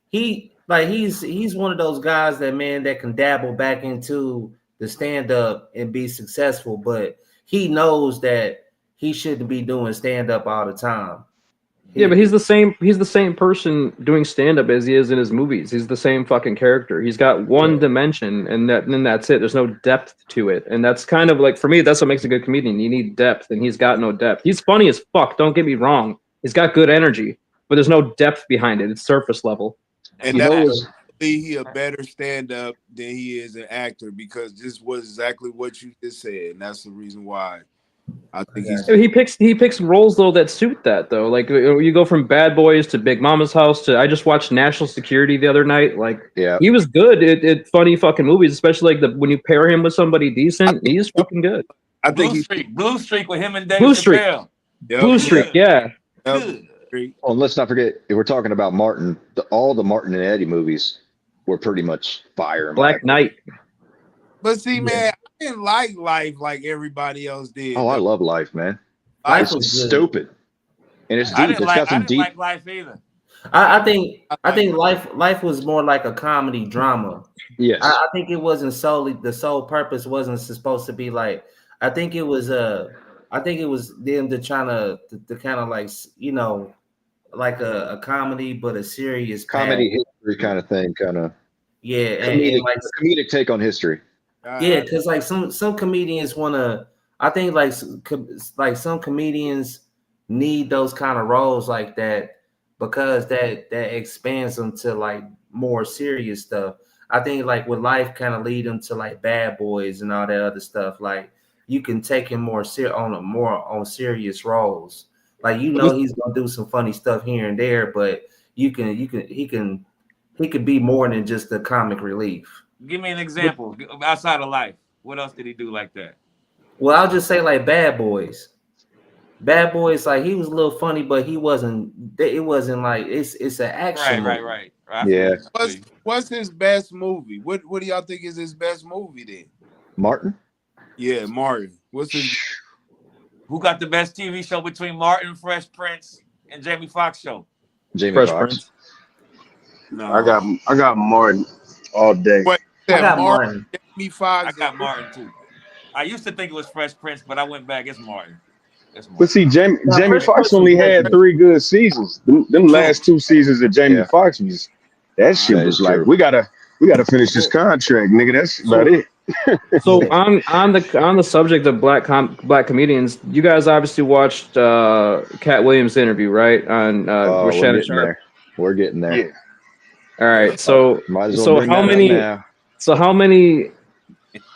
one of those guys that can dabble back into the stand up and be successful, but he knows that he shouldn't be doing stand up all the time. Yeah, but he's the same person doing stand up as he is in his movies. He's the same fucking character. He's got one dimension and that's it. There's no depth to it. And that's kind of like, for me, that's what makes a good comedian. You need depth, and he's got no depth. He's funny as fuck, don't get me wrong. He's got good energy, but there's no depth behind it. It's surface level. And that's he a better stand-up than he is an actor, because this was exactly what you just said, and that's the reason why I think he picks roles though that suit that though. Like you go from Bad Boys to Big Mama's House to I just watched National Security the other night. Like he was good at funny fucking movies, especially like when you pair him with somebody decent. He's fucking good. I think Blue Streak with him and Dave Blue Streak. Chappelle. Blue Streak, yeah. Oh, and let's not forget, if we're talking about Martin, all the Martin and Eddie movies were pretty much fire. Black Knight. But see, man, I didn't like Life like everybody else did. Oh, I love Life, man. Life was stupid, and it's deep. I didn't like Life either. I think Life was more like a comedy drama. Yes, I think it wasn't solely, the sole purpose wasn't supposed to be like. I think it was them to trying to kind of like, you know, like a comedy but a serious comedy history kind of thing, kind of and like a comedic take on history. Yeah, because like some comedians want to. I think like some comedians need those kind of roles like that because that expands them to like more serious stuff. I think like with Life kind of lead them to like Bad Boys and all that other stuff. Like you can take him more on serious roles. Like he's gonna do some funny stuff here and there, but he can be more than just the comic relief. Give me an example outside of Life. What else did he do like that? Well, I'll just say like Bad Boys. Bad Boys, like he was a little funny, but he wasn't. It wasn't like it's an action. Right. Yeah. What's his best movie? What do y'all think is his best movie then? Martin. Yeah, Martin. What's his? Who got the best TV show between Martin, Fresh Prince, and Jamie Foxx show? Jamie Foxx. No, I got Martin all day. Wait, I got Martin. Jamie Foxx. I got Martin too. I used to think it was Fresh Prince, but I went back. It's Martin. But see, Jamie Foxx only had 3 good seasons. Them last 2 seasons of Jamie Foxx was that shit was like we gotta finish this contract, nigga. That's about it. So on the subject of black comedians, you guys obviously watched Cat Williams' interview, right? On with Shannon Sharp. We're getting there. Yeah. All right. So how many?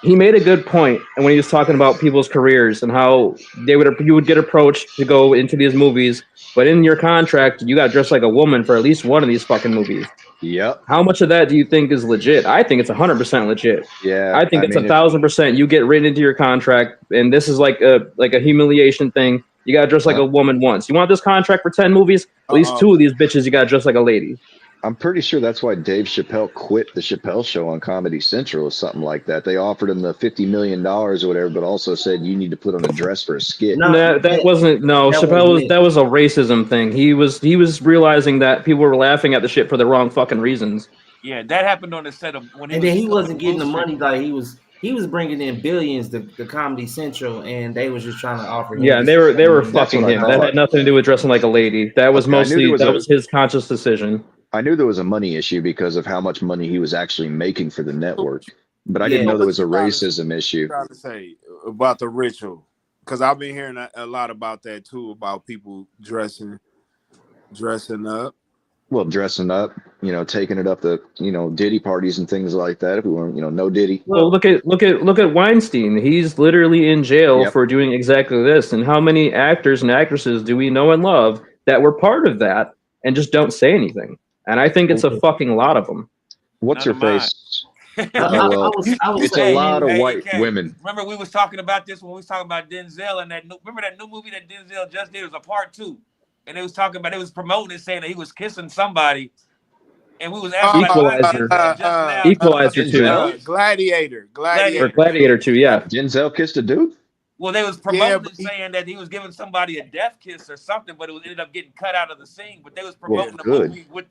He made a good point, and when he was talking about people's careers and how you would get approached to go into these movies, but in your contract you got dressed like a woman for at least one of these fucking movies. Yep. How much of that do you think is legit? I think it's 100% legit. Yeah. I think it's mean, 1,000%. You get written into your contract, and this is like a humiliation thing. You got to dress like a woman once. You want this contract for 10 movies? At least 2 of these bitches, you got to dress like a lady. I'm pretty sure that's why Dave Chappelle quit the Chappelle Show on Comedy Central or something like that. They offered him the $50 million or whatever, but also said you need to put on a dress for a skit. That wasn't Chappelle that was a racism thing. He was realizing that people were laughing at the shit for the wrong fucking reasons. Yeah, that happened on the set of when he And was then he filming wasn't getting the Booster. money like he was bringing in billions to Comedy Central, and they was just trying to offer him. Yeah, and they were fucking him. That had nothing to do with dressing like a lady. That was was his conscious decision. I knew there was a money issue because of how much money he was actually making for the network, but I didn't know there was a racism issue. Trying to say about the ritual, because I've been hearing a lot about that too, about people dressing up. Well, dressing up, taking it up to, Diddy parties and things like that. If we weren't, no Diddy. Well, look at Weinstein. He's literally in jail for doing exactly this. And how many actors and actresses do we know and love that were part of that and just don't say anything? And I think it's a fucking lot of them. What's her face? It's a lot of white women. Remember, we was talking about this when we was talking about Denzel and remember that new movie that Denzel just did? It was a part 2. And they was talking about, it was promoting it, saying that he was kissing somebody. And we was asking Equalizer 2. Gladiator. Or Gladiator 2, yeah. Denzel kissed a dude? Well, they was promoting it, saying that he was giving somebody a death kiss or something, but it ended up getting cut out of the scene. But they was promoting the movie with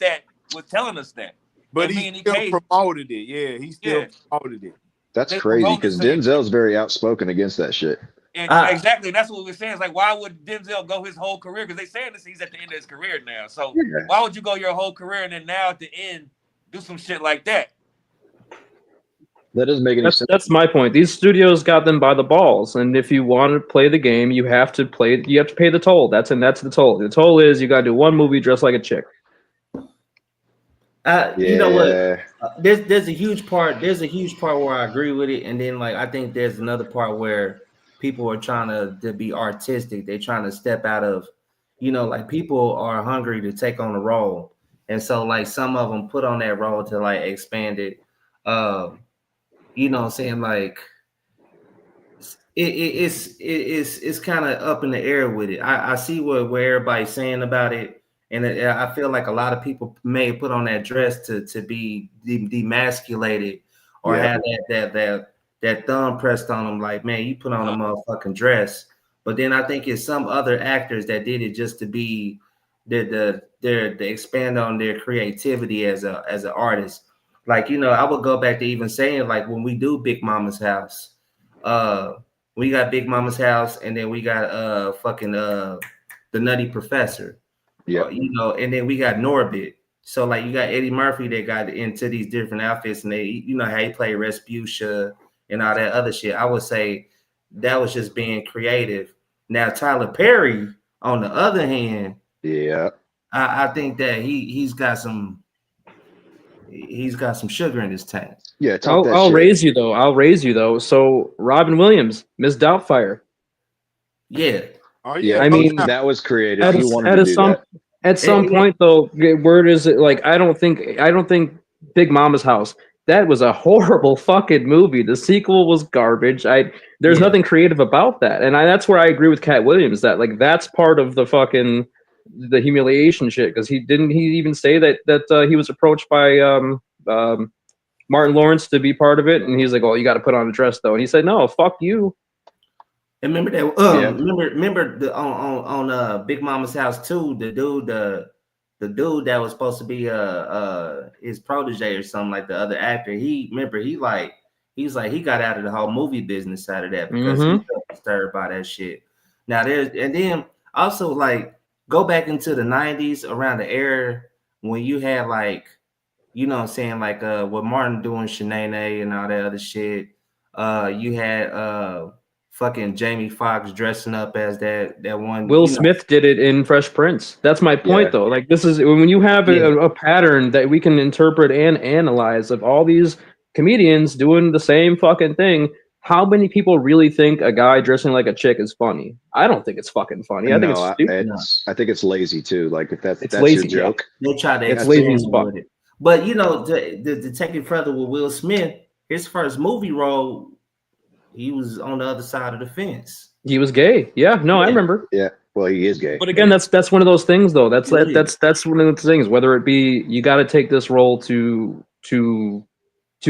telling us that. But he still promoted it. Yeah, he still promoted it. That's crazy because Denzel's very outspoken against that shit. And exactly, that's what we were saying. It's like, why would Denzel go his whole career? Because they saying this, he's at the end of his career now. So why would you go your whole career and then now at the end do some shit like that? That doesn't make any sense. That's my point. These studios got them by the balls, and if you want to play the game, you have to play. You have to pay the toll. That's the toll. The toll is you got to do one movie dressed like a chick. You know what? There's a huge part. There's a huge part where I agree with it, and then I think there's another part where people are trying to be artistic. They're trying to step out of, people are hungry to take on a role, and so some of them put on that role to expand it. Saying it's kind of up in the air with it. I see what everybody's saying about it, and I feel like a lot of people may put on that dress to be demasculated or have that thumb pressed on them. Like, man, you put on a motherfucking dress. But then I think it's some other actors that did it just to be they expand on their creativity as an artist. I would go back to even saying when we do Big Mama's House, we got Big Mama's House, and then we got the Nutty Professor, and then we got Norbit. So you got Eddie Murphy that got into these different outfits, and they how he played Respucia and all that other shit. I would say that was just being creative. Now Tyler Perry, on the other hand, I think that he's got some sugar in his tank. Yeah, I'll raise you though. So Robin Williams, Miss Doubtfire. Yeah. Oh yeah. I mean, that was creative. At some point though, where does it I don't think Big Mama's House. That was a horrible fucking movie. The sequel was garbage. There's nothing creative about that, and that's where I agree with Cat Williams that that's part of the fucking the humiliation shit, because he even say that he was approached by Martin Lawrence to be part of it, and he's like, "Oh, you got to put on a dress though," and he said, "No, fuck you." And remember that remember on Big Mama's House too, the dude that was supposed to be his protege or something, like the other actor, he got out of the whole movie business out of that because he felt disturbed by that shit. Now and then also go back into the 90s around the era when you had what I'm saying, with Martin doing Shanae and all that other shit. You had fucking Jamie Foxx dressing up as that one. Will Smith did it in Fresh Prince. That's my point though. This is when you have a pattern that we can interpret and analyze of all these comedians doing the same fucking thing. How many people really think a guy dressing like a chick is funny? I don't think it's fucking funny. I think it's stupid. I think it's lazy too. If that's lazy, your joke. They try to it's lazy as fuck. with it. But you know, to take it further with Will Smith, his first movie role, he was on the other side of the fence. He was gay. Yeah, no, I remember. Yeah, well, he is gay. But again, that's one of those things, though. That's Yeah. that's one of those things. Whether it be you got to take this role to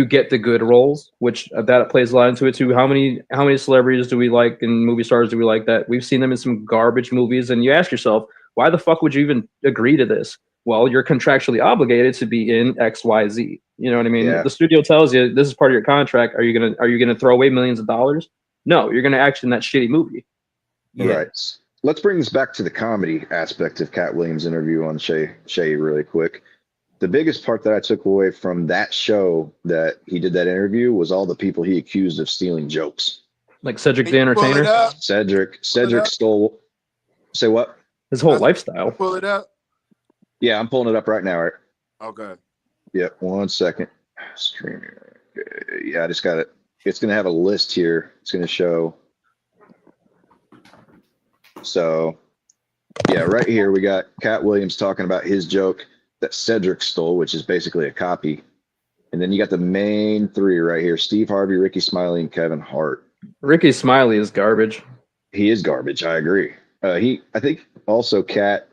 get the good roles, which that plays a lot into it too. How many celebrities do we like and movie stars do we like that we've seen them in some garbage movies? And you ask yourself, why the fuck would you even agree to this? Well, you're contractually obligated to be in X, Y, Z. You know what I mean? Yeah. The studio tells you this is part of your contract. Are you gonna throw away millions of dollars? No, you're gonna act in that shitty movie. Yeah. Right. Let's bring this back to the comedy aspect of Cat Williams' interview on Shay really quick. The biggest part that I took away from that show that he did that interview was all the people he accused of stealing jokes. Like Cedric the Entertainer. Cedric stole. Say what? His whole lifestyle. Pull it up. Yeah, I'm pulling it up right now, Eric. Okay. Yep, 1 second. Streaming. Okay. Yeah, I just got it. It's going to have a list here. It's going to show. So, yeah, right here we got Cat Williams talking about his joke that Cedric stole, which is basically a copy. And then you got the main three right here: Steve Harvey, Ricky Smiley, and Kevin Hart. Ricky Smiley is garbage. He is garbage. I agree. I think also Cat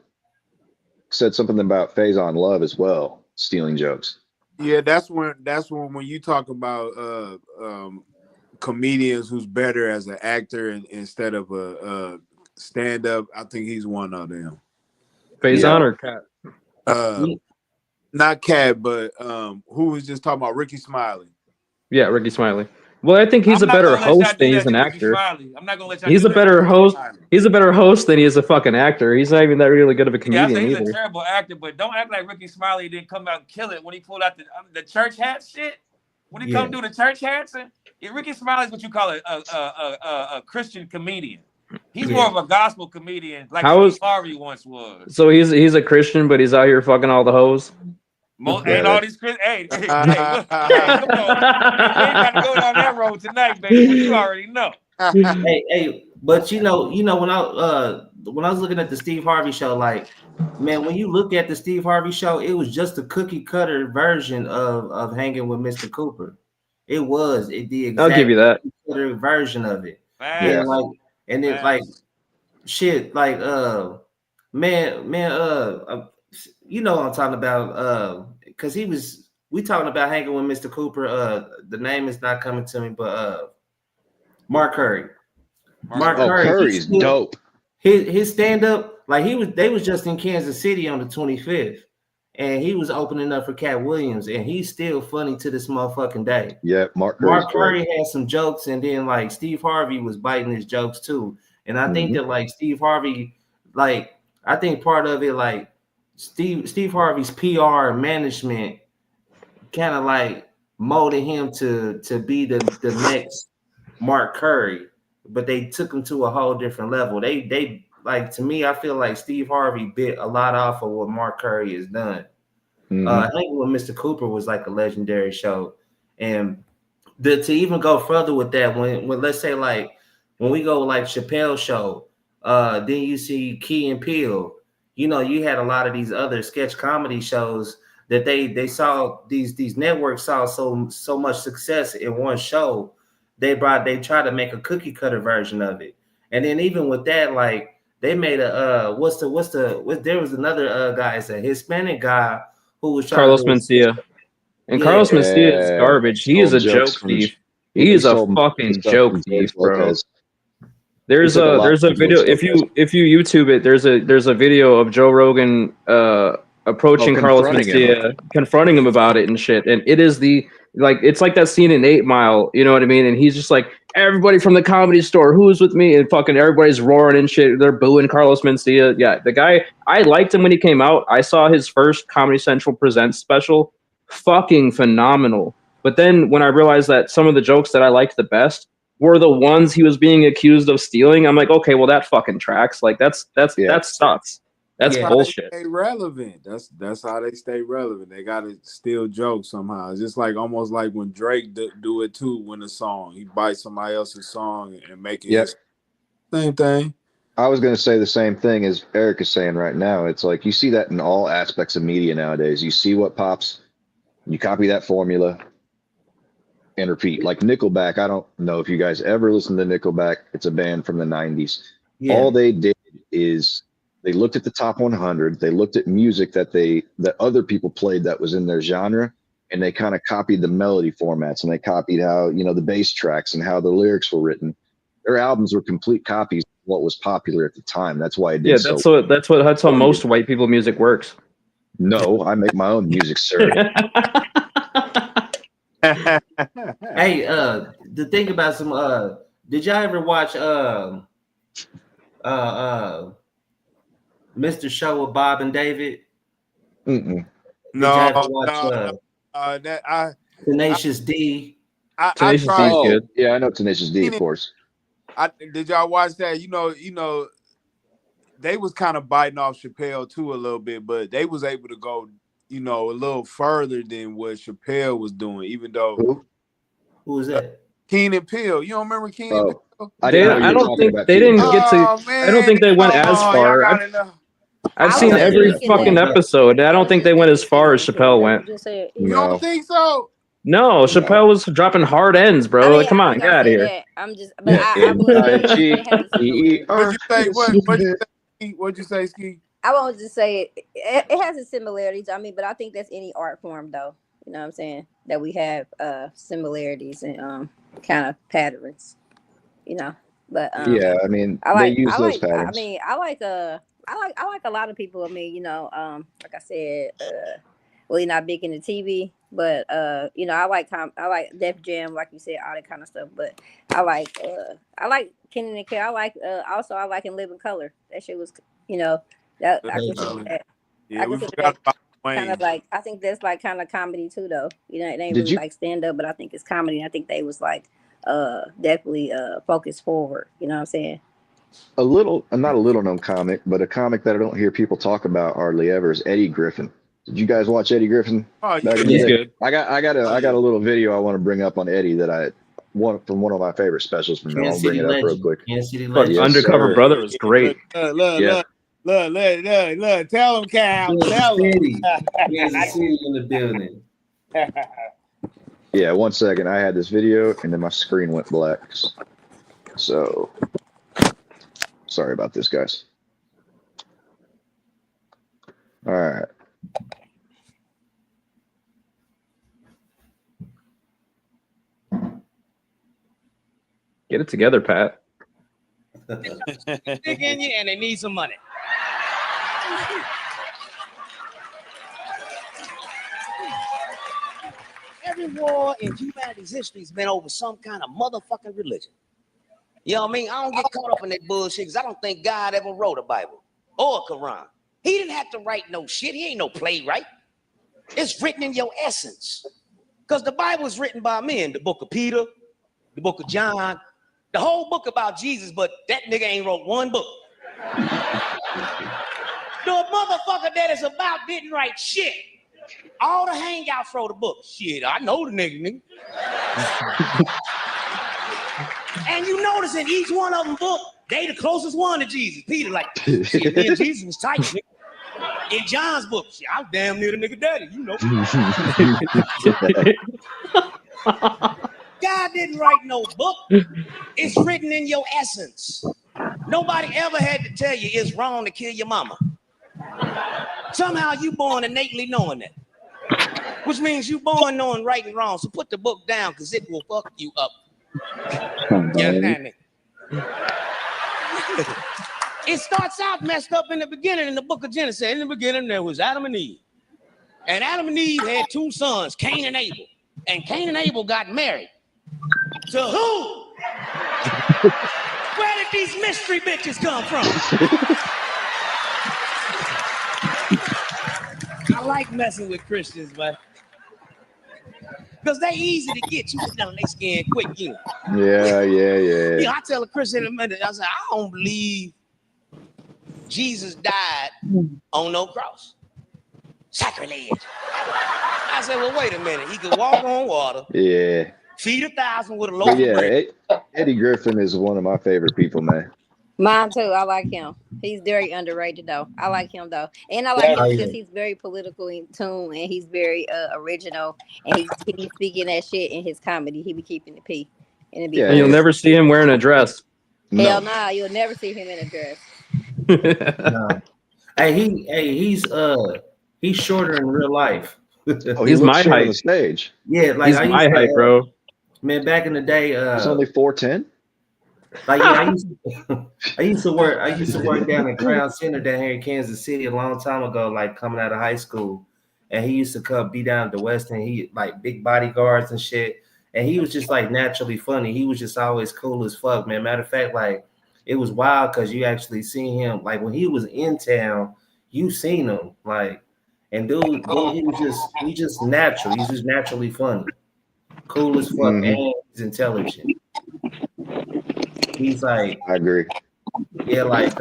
said something about Faison Love as well, stealing jokes. Yeah, that's when you talk about comedians who's better as an actor instead of a stand-up. I think he's one of them. Faison or Cat? Not Cat, but who was just talking about Ricky Smiley? Yeah, Ricky Smiley. Well, I think he's a better host than he's an actor. I'm not gonna let y'all. He's a better host. He's a better host than he is a fucking actor. He's not even that really good of a Yeah, I comedian think he's either. a terrible actor, but don't act like Ricky Smiley didn't come out and kill it when he pulled out the church hat shit. When he come do the church hats, and Ricky Smiley's what you call a Christian comedian. He's more of a gospel comedian, like Steve Harvey once was. So he's a Christian, but he's out here fucking all the hoes. Ain't all these hey, look, come on. We ain't got to go down that road tonight, baby. But you already know. hey, but you know when I was looking at the Steve Harvey show, like, man, when you look at the Steve Harvey show, it was just a cookie cutter version of Hanging with Mr. Cooper. It was the exact I'll give you that version of it. Yeah. And it's like shit, like you know what I'm talking about, because we talking about Hanging with Mr. Cooper. The name is not coming to me, but Mark Curry. Mark Curry, Curry's dope. His stand-up, like they was just in Kansas City on the 25th, and he was opening up for Cat Williams, and he's still funny to this motherfucking day. Yeah, Mark Curry had some jokes, and then like Steve Harvey was biting his jokes too. And I think that like Steve Harvey, like I think part of it, like Steve Harvey's PR management kind of like molded him to be the next Mark Curry, but they took him to a whole different level. They like, to me, I feel like Steve Harvey bit a lot off of what Mark Curry has done. I think when Mr. Cooper was like a legendary show, and to even go further with that, when let's say like when we go like Chappelle's show, then you see Key and Peele. You know, you had a lot of these other sketch comedy shows that they saw these networks saw so much success in one show. They tried to make a cookie cutter version of it, and then even with that, like they made a there was another guy, it's a Hispanic guy who was Carlos Mencia. And Carlos Mencia is garbage. He is a joke thief. He is a fucking joke thief, bro. There's a video, if you YouTube it, there's a video of Joe Rogan approaching Carlos Mencia, confronting him about it and shit. And it is it's like that scene in 8 Mile, you know what I mean? And he's just like, everybody from the Comedy Store, who's with me? And fucking everybody's roaring and shit. They're booing Carlos Mencia. Yeah, the guy, I liked him when he came out. I saw his first Comedy Central Presents special. Fucking phenomenal. But then when I realized that some of the jokes that I liked the best were the ones he was being accused of stealing, I'm like, okay, well, that fucking tracks. Like that sucks. That's bullshit. They stay relevant. That's how they stay relevant. They gotta steal jokes somehow. It's just like almost like when Drake do it too. When a song, he bites somebody else's song and make it his same thing. I was going to say the same thing as Eric is saying right now. It's like you see that in all aspects of media nowadays. You see what pops You copy that formula and repeat. Like Nickelback, I don't know if you guys ever listened to Nickelback. It's a band from the 90s. Yeah. All they did is they looked at the top 100. They looked at music that other people played that was in their genre, and they kind of copied the melody formats, and they copied how, you know, the bass tracks and how the lyrics were written. Their albums were complete copies of what was popular at the time. That's why it did Yeah, that's how most white people music works. No, I make my own music, sir. Hey, the thing about some did y'all ever watch Mr. Show with Bob and David? Mm-mm. No, Tenacious D? Tenacious D is good. Yeah, I know Tenacious D, of course. Did y'all watch that? You know, they was kind of biting off Chappelle too a little bit, but they was able to go, you know, a little further than what Chappelle was doing, even though. Who was that? Keenan Peele. You don't remember Keenan Peele? I don't think they didn't get to. I don't think they went as far. I've seen every fucking episode. I don't think they went as far as Chappelle went. You don't think so? No, Chappelle was dropping hard ends, bro. Like, come on, get out of here. I'm just, but I would say it has a similarity. What'd you say, Ski? I won't just say it has its similarities. I mean, but I think that's any art form, though. You know what I'm saying? That we have similarities and kind of patterns. You know, but yeah, I mean, they use those patterns. I mean, I like a lot of people. I mean, you know, like I said, well, you're not big into TV, but you know, I like Def Jam, like you said, all that kind of stuff. But I like Kenan and Kel. I like I like In Living Color. That shit was, you know, that I consider that. Yeah, we forgot about Wayne. Kind of like, I think that's like kind of comedy too, though. You know, it ain't really like stand up, but I think it's comedy. And I think they was like definitely focused forward. You know what I'm saying? Not a little known comic, but a comic that I don't hear people talk about hardly ever is Eddie Griffin. Did you guys watch Eddie Griffin? Oh, yeah, he's good. I got a little video I want to bring up on Eddie that I want from one of my favorite specials from him. I'll bring it up real quick. Undercover Brother was great. Look, tell him, Cal. Tell him. Kansas City in the building. Yeah, 1 second. I had this video and then my screen went black. So sorry about this, guys. All right. Get it together, Pat. Stick in you and they need some money. Every war in humanity's history has been over some kind of motherfucking religion. You know what I mean? I don't get caught up in that bullshit because I don't think God ever wrote a Bible or a Quran. He didn't have to write no shit. He ain't no playwright. It's written in your essence. Because the Bible is written by men. The book of Peter, the book of John, the whole book about Jesus, but that nigga ain't wrote one book. The motherfucker that is about didn't write shit. All the hangouts wrote a book. Shit, I know the nigga. And you notice in each one of them book, they the closest one to Jesus. Peter like, shit, me and Jesus was tight, nigga. In John's book, shit, I was damn near the nigga daddy, you know. God didn't write no book. It's written in your essence. Nobody ever had to tell you it's wrong to kill your mama. Somehow you born innately knowing that. Which means you born knowing right and wrong. So put the book down because it will fuck you up. You understand me? It starts out messed up in the beginning in the book of Genesis. In the beginning, there was Adam and Eve. And Adam and Eve had two sons, Cain and Abel. And Cain and Abel got married. To who? Where did these mystery bitches come from? I like messing with Christians, but because they easy to get. You get down their skin quick, you know. Yeah. You know, I tell a Christian in a minute, I say, I don't believe Jesus died on no cross. Sacrilege. I said, well, wait a minute. He could walk on water. Yeah. Feed 1,000 with a loaf of bread. Eddie Griffin is one of my favorite people, man. Mine too. I like him. He's very underrated though. I like him though, and I like him Definitely. because he's very political in tune and he's very original and he be speaking that shit in his comedy. He be keeping the P, and it be And you'll funny. never see him wearing a dress. Hell nah, you'll never see him in a dress. No. He's shorter in real life. Oh, he He's looks my short on the height. stage. Yeah, like He's I my used height, to, bro. man, back in the day, He's only 4'10". like yeah, I used to work down at Crown Center down here in Kansas City a long time ago, like coming out of high school. And he used to come be down at the West End. He like big bodyguards and shit. And he was just like naturally funny. He was just always cool as fuck, man. Matter of fact, like it was wild because you actually seen him like when he was in town, you seen him. Like, and dude, he's just natural. He's just naturally funny. Cool as fuck, and he's intelligent. He's like, I agree. yeah, like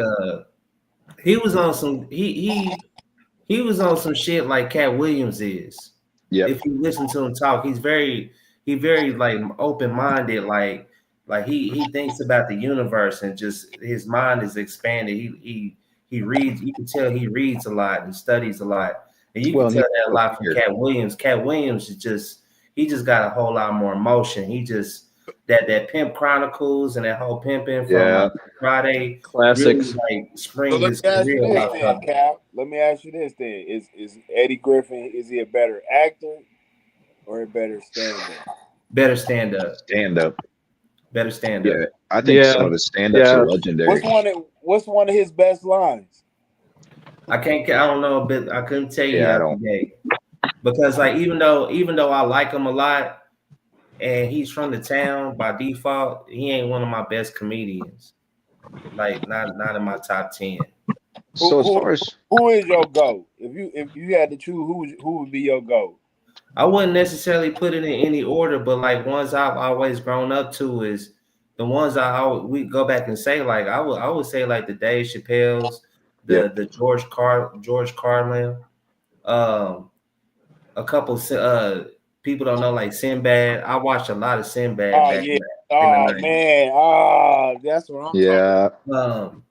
he was on some he was on some shit like Cat Williams is. Yep. If you listen to him talk, he very like open-minded, like he thinks about the universe and just his mind is expanded. He reads, you can tell he reads a lot and studies a lot. And you can tell that a lot from Cat Williams. Cat Williams is just he just got a whole lot more emotion. He just that Pimp Chronicles and that whole pimping from like Friday Classics. really like So spring let me his ask you career this off then, of. Cap. Let me ask you this then: Is Eddie Griffin, is he a better actor or a better stand-up? Better stand up. Stand up. Better stand up. Yeah, I think some of his stand-ups are legendary. What's one of his best lines? I don't know, but I couldn't tell you Yeah, I that don't. today. Because like even though I like him a lot and he's from the town by default, he ain't one of my best comedians. Like not in my top 10. So as far as who is your GOAT? If you had to choose, who would be your GOAT? I wouldn't necessarily put it in any order, but like ones I've always grown up to is the ones we go back and say, like I would say like the Dave Chappelle's, the George Carlin, a couple people don't know like Sinbad. I watched a lot of Sinbad back in the 90s. That's what I'm talking about.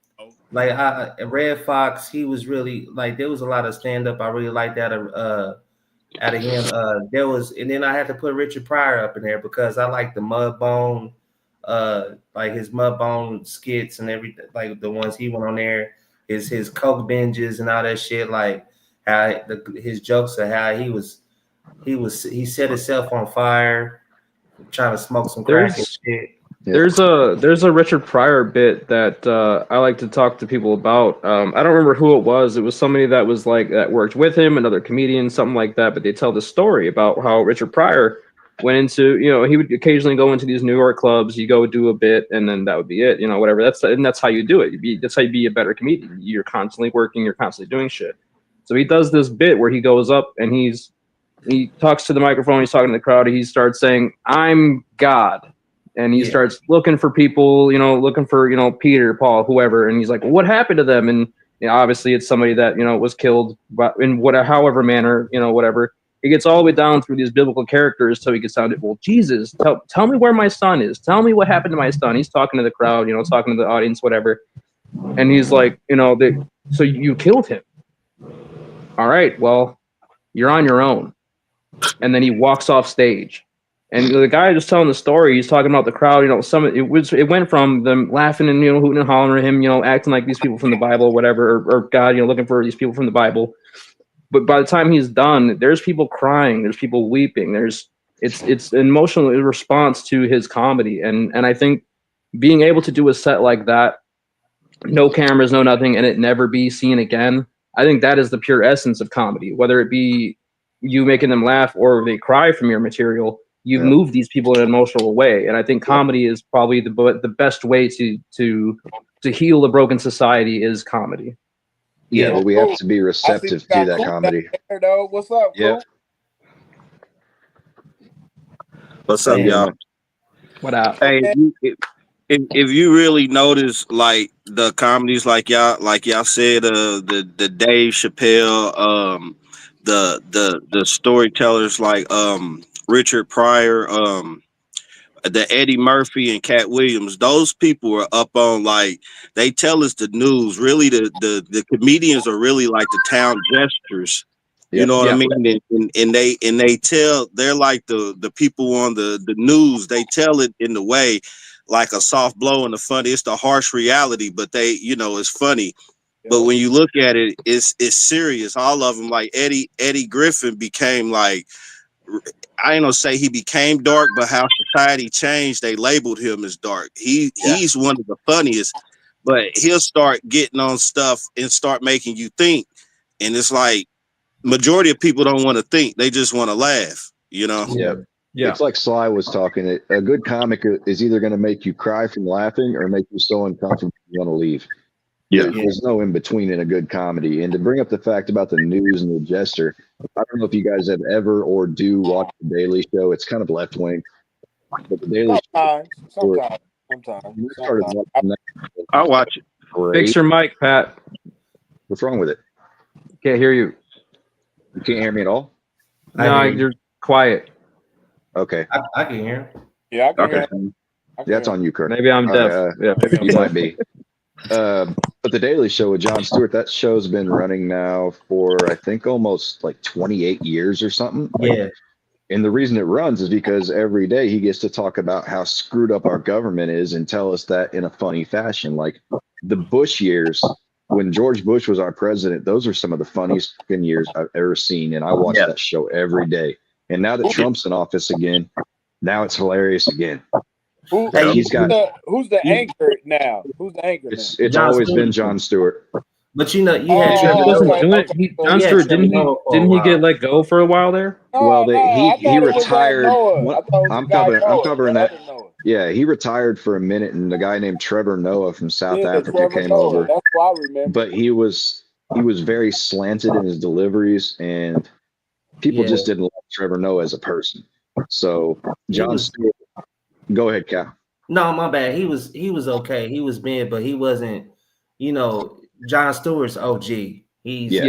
Like Red Fox, he was really like there was a lot of stand up I really liked out of him. There was, and then I had to put Richard Pryor up in there because I like the Mudbone, like his Mudbone skits and everything, like the ones he went on there, his coke binges and all that shit, like how his jokes are how he set himself on fire trying to smoke some crack and shit. There's a Richard Pryor bit that I like to talk to people about. I don't remember who it was. It was somebody that was like that worked with him, another comedian, something like that. But they tell the story about how Richard Pryor went into, he would occasionally go into these New York clubs. You go do a bit, and then that would be it. Whatever. That's how you do it. That's how you be a better comedian. You're constantly working. You're constantly doing shit. So he does this bit where he goes up and he talks to the microphone. He's talking to the crowd. He starts saying, "I'm God." And he starts looking for people, looking for, Peter, Paul, whoever. And he's like, well, what happened to them? And obviously it's somebody that, was killed in however manner, whatever. He gets all the way down through these biblical characters till he gets down to, well, Jesus, tell me where my son is. Tell me what happened to my son. He's talking to the crowd, talking to the audience, whatever. And he's like, so you killed him. All right, well, you're on your own. And then he walks off stage. And the guy just telling the story, he's talking about the crowd. It went from them laughing and hooting and hollering at him, acting like these people from the Bible, whatever, or God, looking for these people from the Bible. But by the time he's done, there's people crying, there's people weeping, it's an emotional response to his comedy, and I think being able to do a set like that, no cameras, no nothing, and it never be seen again, I think that is the pure essence of comedy. Whether it be you making them laugh or they cry from your material. You've moved these people in an emotional way, and I think comedy is probably the best way to heal a broken society is comedy. Yeah, but we have to be receptive to do that comedy. What's up? Yeah. What's up, y'all? What up? Hey, if you really notice, like the comedies, like y'all said, the Dave Chappelle, the storytellers like Richard Pryor, the Eddie Murphy and Cat Williams, those people are up on, like, they tell us the news. Really, the comedians are really like the town jesters. You know what I mean? And they tell, they're like the people on the news. They tell it in the way like a soft blow and the funny. It's the harsh reality, but they, you know, it's funny. But when you look at it, it's serious. All of them, like Eddie Griffin became like, I ain't gonna say he became dark, but how society changed, they labeled him as dark. He's one of the funniest, but he'll start getting on stuff and start making you think. And it's like majority of people don't want to think; they just want to laugh. You know? Yeah. It's like Sly was talking. A good comic is either going to make you cry from laughing or make you so uncomfortable you want to leave. There's no in between in a good comedy. And to bring up the fact about the news and the jester, I don't know if you guys have ever or do watch the Daily Show. It's kind of left wing, but the Daily Show. Sometimes. I'll watch it. Fix your mic, Pat. What's wrong with it? Can't hear you. You can't hear me at all? No, you're quiet. Okay. I can hear. Yeah, I can Okay. hear. That's on you, Kurt. Maybe I'm deaf. Maybe I'm you deaf. might be. But the Daily Show with Jon Stewart, that show's been running now for I think almost like 28 years or something. Yeah. And the reason it runs is because every day he gets to talk about how screwed up our government is and tell us that in a funny fashion. Like the Bush years, when George Bush was our president, those are some of the funniest fucking years I've ever seen. And I watch that show every day. And now that Trump's in office again, now it's hilarious again. Who's the anchor now? Who's the anchor now? It's always been Jon Stewart. But you know, you had Jon Stewart, didn't he get let go for a while there? Well, he retired. I'm covering that. Yeah, he retired for a minute, and a guy named Trevor Noah from South Africa came over. That's what I remember. But he was very slanted in his deliveries, and people just didn't like Trevor Noah as a person. So Jon Stewart, go ahead, Cal. No, my bad. He was okay. He was big, but he wasn't. You know, Jon Stewart's OG. He's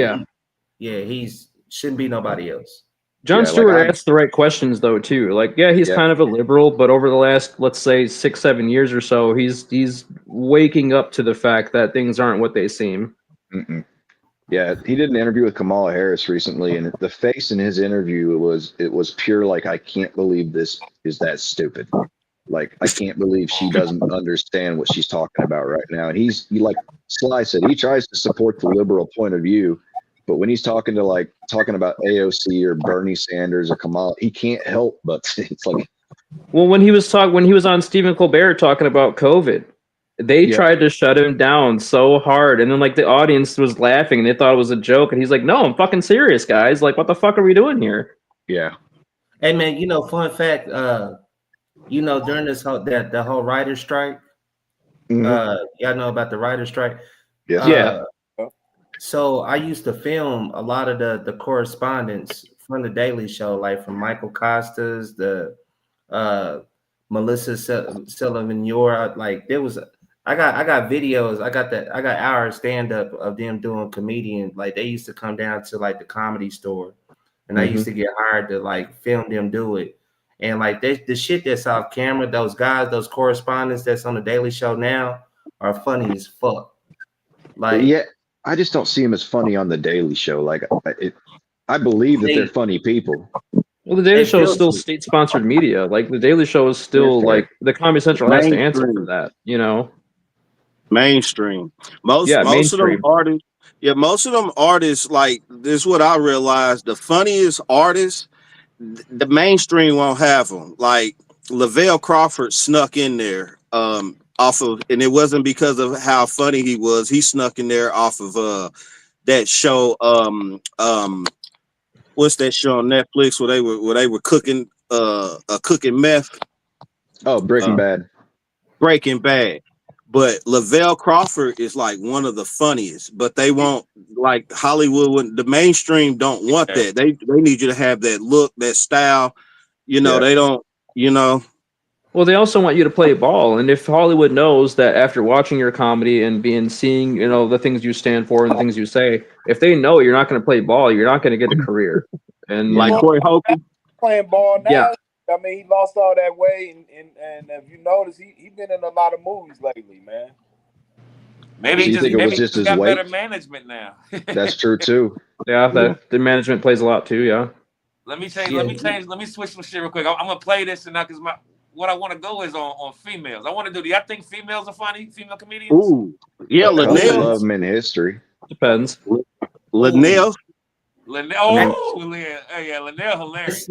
he's shouldn't be nobody else. Jon Stewart asks the right questions though too. Like, he's kind of a liberal, but over the last, let's say, 6-7 years or so, he's waking up to the fact that things aren't what they seem. Yeah, he did an interview with Kamala Harris recently, and the face in his interview was pure like, I can't believe this is that stupid. Like, I can't believe she doesn't understand what she's talking about right now. And he like Sly said, he tries to support the liberal point of view, but when he's talking about AOC or Bernie Sanders or Kamala, he can't help but it's like. Well, when he was on Stephen Colbert talking about COVID, they tried to shut him down so hard, and then like the audience was laughing and they thought it was a joke, and he's like, "No, I'm fucking serious, guys. Like, what the fuck are we doing here?" Yeah. Hey man, you know, fun fact, you know, during this the whole writer's strike, y'all know about the writer's strike? Yeah. So I used to film a lot of the correspondence from the Daily Show, like from Michael Costas, the Melissa Sullivan Yor. Like there was, I got videos. I got hour stand up of them doing comedian. Like they used to come down to like the Comedy Store, and I used to get hired to like film them do it. And like the shit that's off camera, those guys, those correspondents that's on the Daily Show now are funny as fuck. Like, yeah, I just don't see them as funny on the Daily Show. Like, I believe that they're funny people. Well, the Daily Show is still state-sponsored media. Like the Daily Show is still like the Comedy Central has to answer for that. You know, mainstream. Most of them artists. Yeah, most of them artists. Like this, is what I realized: the funniest artists, the mainstream won't have them. Like Lavelle Crawford snuck in there off of, and it wasn't because of how funny he was. He snuck in there off of that show. What's that show on Netflix where they were cooking cooking meth? Oh, Breaking Bad. Breaking Bad. But Lavelle Crawford is like one of the funniest, but they won't, like Hollywood, the mainstream don't want that. They need you to have that look, that style. You know, they don't, you know. Well, they also want you to play ball. And if Hollywood knows that after watching your comedy and seeing, you know, the things you stand for and the things you say, if they know you're not going to play ball, you're not going to get a career. And like Corey Holcomb playing ball now. Yeah. I mean, he lost all that weight, and if you notice, he been in a lot of movies lately, man. Maybe So you think it was just his got weight? better management now. That's true too. Yeah, the management plays a lot too. Yeah. Let me switch some shit real quick. I'm gonna play this and now because what I want to go is on females. I want to do. Do y'all think females are funny? Female comedians? Ooh, yeah, I Linnell. love them in history. Depends. Linnell. Linnell. Oh, yeah, Linnell hilarious.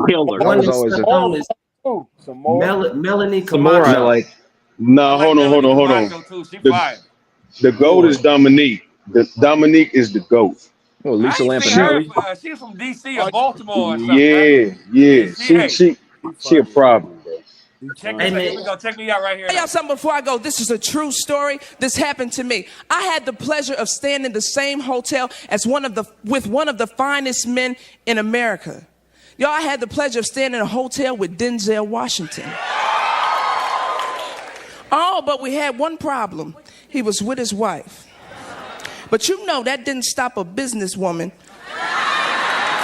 Killer. One was is always a- Melanie Some more I like. No, hold on. Camacho too. She fired. The GOAT is Dominique. Dominique is the GOAT. Oh, Lisa I ain't seen her. Lampanelli. She's from DC or Baltimore or something. Right? Yeah. She a problem, bro. Check me out right here. Tell y'all something before I go. This is a true story. This happened to me. I had the pleasure of staying in the same hotel as one of the finest men in America. Y'all, I had the pleasure of staying in a hotel with Denzel Washington. Oh, but we had one problem. He was with his wife. But you know that didn't stop a businesswoman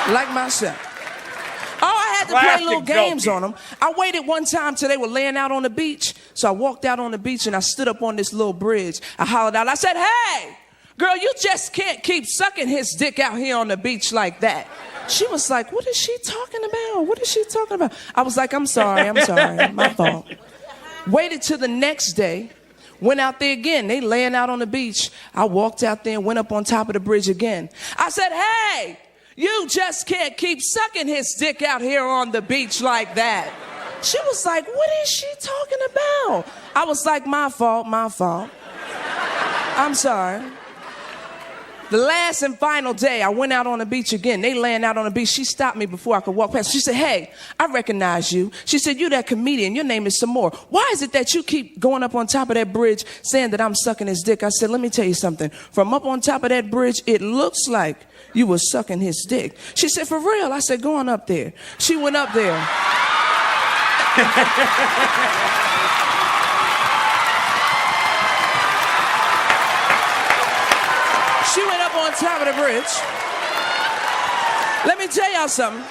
like myself. Oh, I had to play little games on them. I waited one time till they were laying out on the beach. So I walked out on the beach and I stood up on this little bridge. I hollered out. I said, hey, girl, you just can't keep sucking his dick out here on the beach like that. She was like, what is she talking about? What is she talking about? I was like, I'm sorry, my fault. Waited till the next day. Went out there again. They laying out on the beach. I walked out there and went up on top of the bridge again. I said, hey, you just can't keep sucking his dick out here on the beach like that. She was like, what is she talking about? I was like, my fault. I'm sorry. The last and final day, I went out on the beach again. They laying out on the beach. She stopped me before I could walk past. She said, hey, I recognize you. She said, you that comedian. Your name is some more. Why is it that you keep going up on top of that bridge saying that I'm sucking his dick? I said, let me tell you something. From up on top of that bridge, it looks like you were sucking his dick. She said, for real? I said, go on up there. She went up there. She went up on top of the bridge. Let me tell y'all something.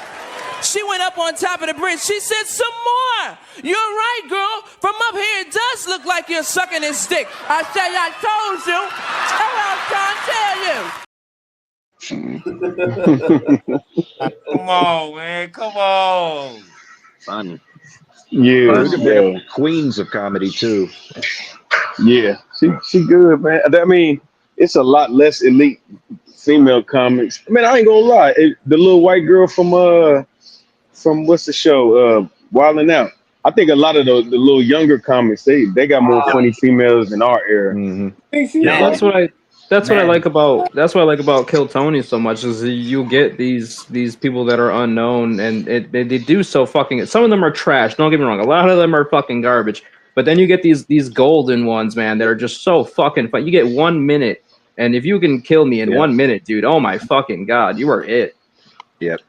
She went up on top of the bridge. She said, some more. You're right, girl. From up here, it does look like you're sucking his dick. I said, I told you. That's what I'm trying to tell you. Come on, man. Come on. Funny. Yeah. Queens of comedy too. Yeah. She good, man. I mean, it's a lot less elite female comics. I mean, I ain't gonna lie. The little white girl from what's the show? Wildin' Out. I think a lot of the little younger comics, they got more funny females in our era. Mm-hmm. Yeah, that's what I like about Kill Tony so much is you get these people that are unknown and they do so fucking. Some of them are trash. Don't get me wrong. A lot of them are fucking garbage. But then you get these golden ones, man, that are just so fucking fun. You get 1 minute, and if you can kill me in 1 minute, dude, oh my fucking God, you are it. Yep.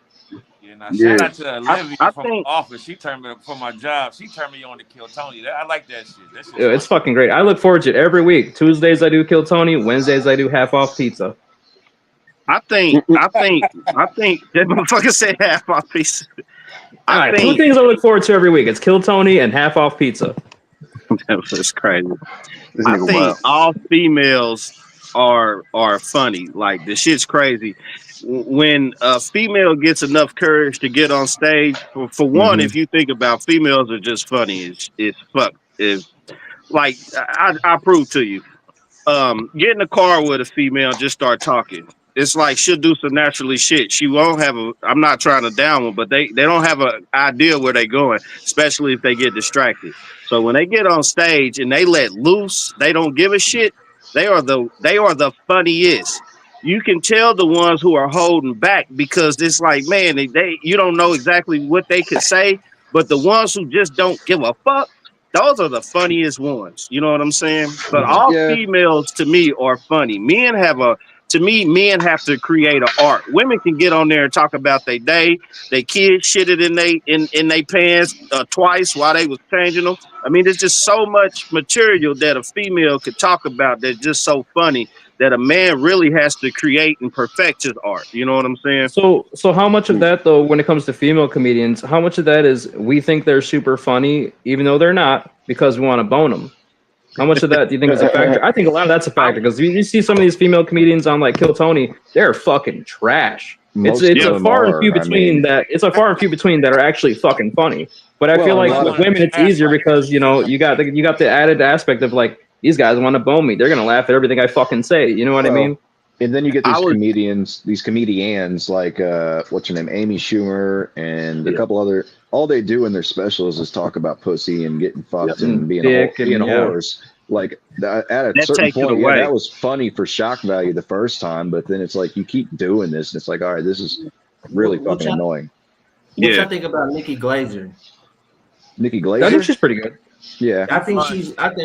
Shout out to Olivia from the office. She turned me for my job. She turned me on to Kill Tony. I like that shit. Yeah, it's fucking great. I look forward to it every week. Tuesdays I do Kill Tony. Wednesdays I do half off pizza. I think that motherfucker said half off pizza. All right, 2 things I look forward to every week. It's Kill Tony and half off pizza. That's crazy. I think all females are funny. Like the shit's crazy. When a female gets enough courage to get on stage, for one, if you think about females are just funny, it's fuck. Like I prove to you. Get in the car with a female, just start talking. It's like she'll do some naturally shit. She won't have I'm not trying to down them, but they don't have an idea where they're going, especially if they get distracted. So when they get on stage and they let loose, they don't give a shit. They are the funniest. You can tell the ones who are holding back because it's like, man, they you don't know exactly what they could say, but the ones who just don't give a fuck, those are the funniest ones. You know what I'm saying? But all females to me are funny. Men have to create an art. Women can get on there and talk about their day. They kids shitted in they pants twice while they was changing them. I mean, there's just so much material that a female could talk about that's just so funny. that a man really has to create and perfect his art. You know what I'm saying? So how much of that though, when it comes to female comedians, how much of that is we think they're super funny, even though they're not, because we want to bone them? How much of that do you think is a factor? I think a lot of that's a factor because you see some of these female comedians on like Kill Tony, they're fucking trash. It's a far and few between that. It's a far and few between that are actually fucking funny. But I feel like with women, it's easier because you got the added aspect of like these guys want to bone me. They're gonna laugh at everything I fucking say. You know what I mean? And then you get these comedians like what's her name, Amy Schumer, and a couple other. All they do in their specials is talk about pussy and getting fucked and being whores. Like at a certain point, that was funny for shock value the first time, but then it's like you keep doing this, and it's like, all right, this is really fucking annoying. What y'all think about Nikki Glaser? Nikki Glaser? I think she's pretty good. Yeah, I think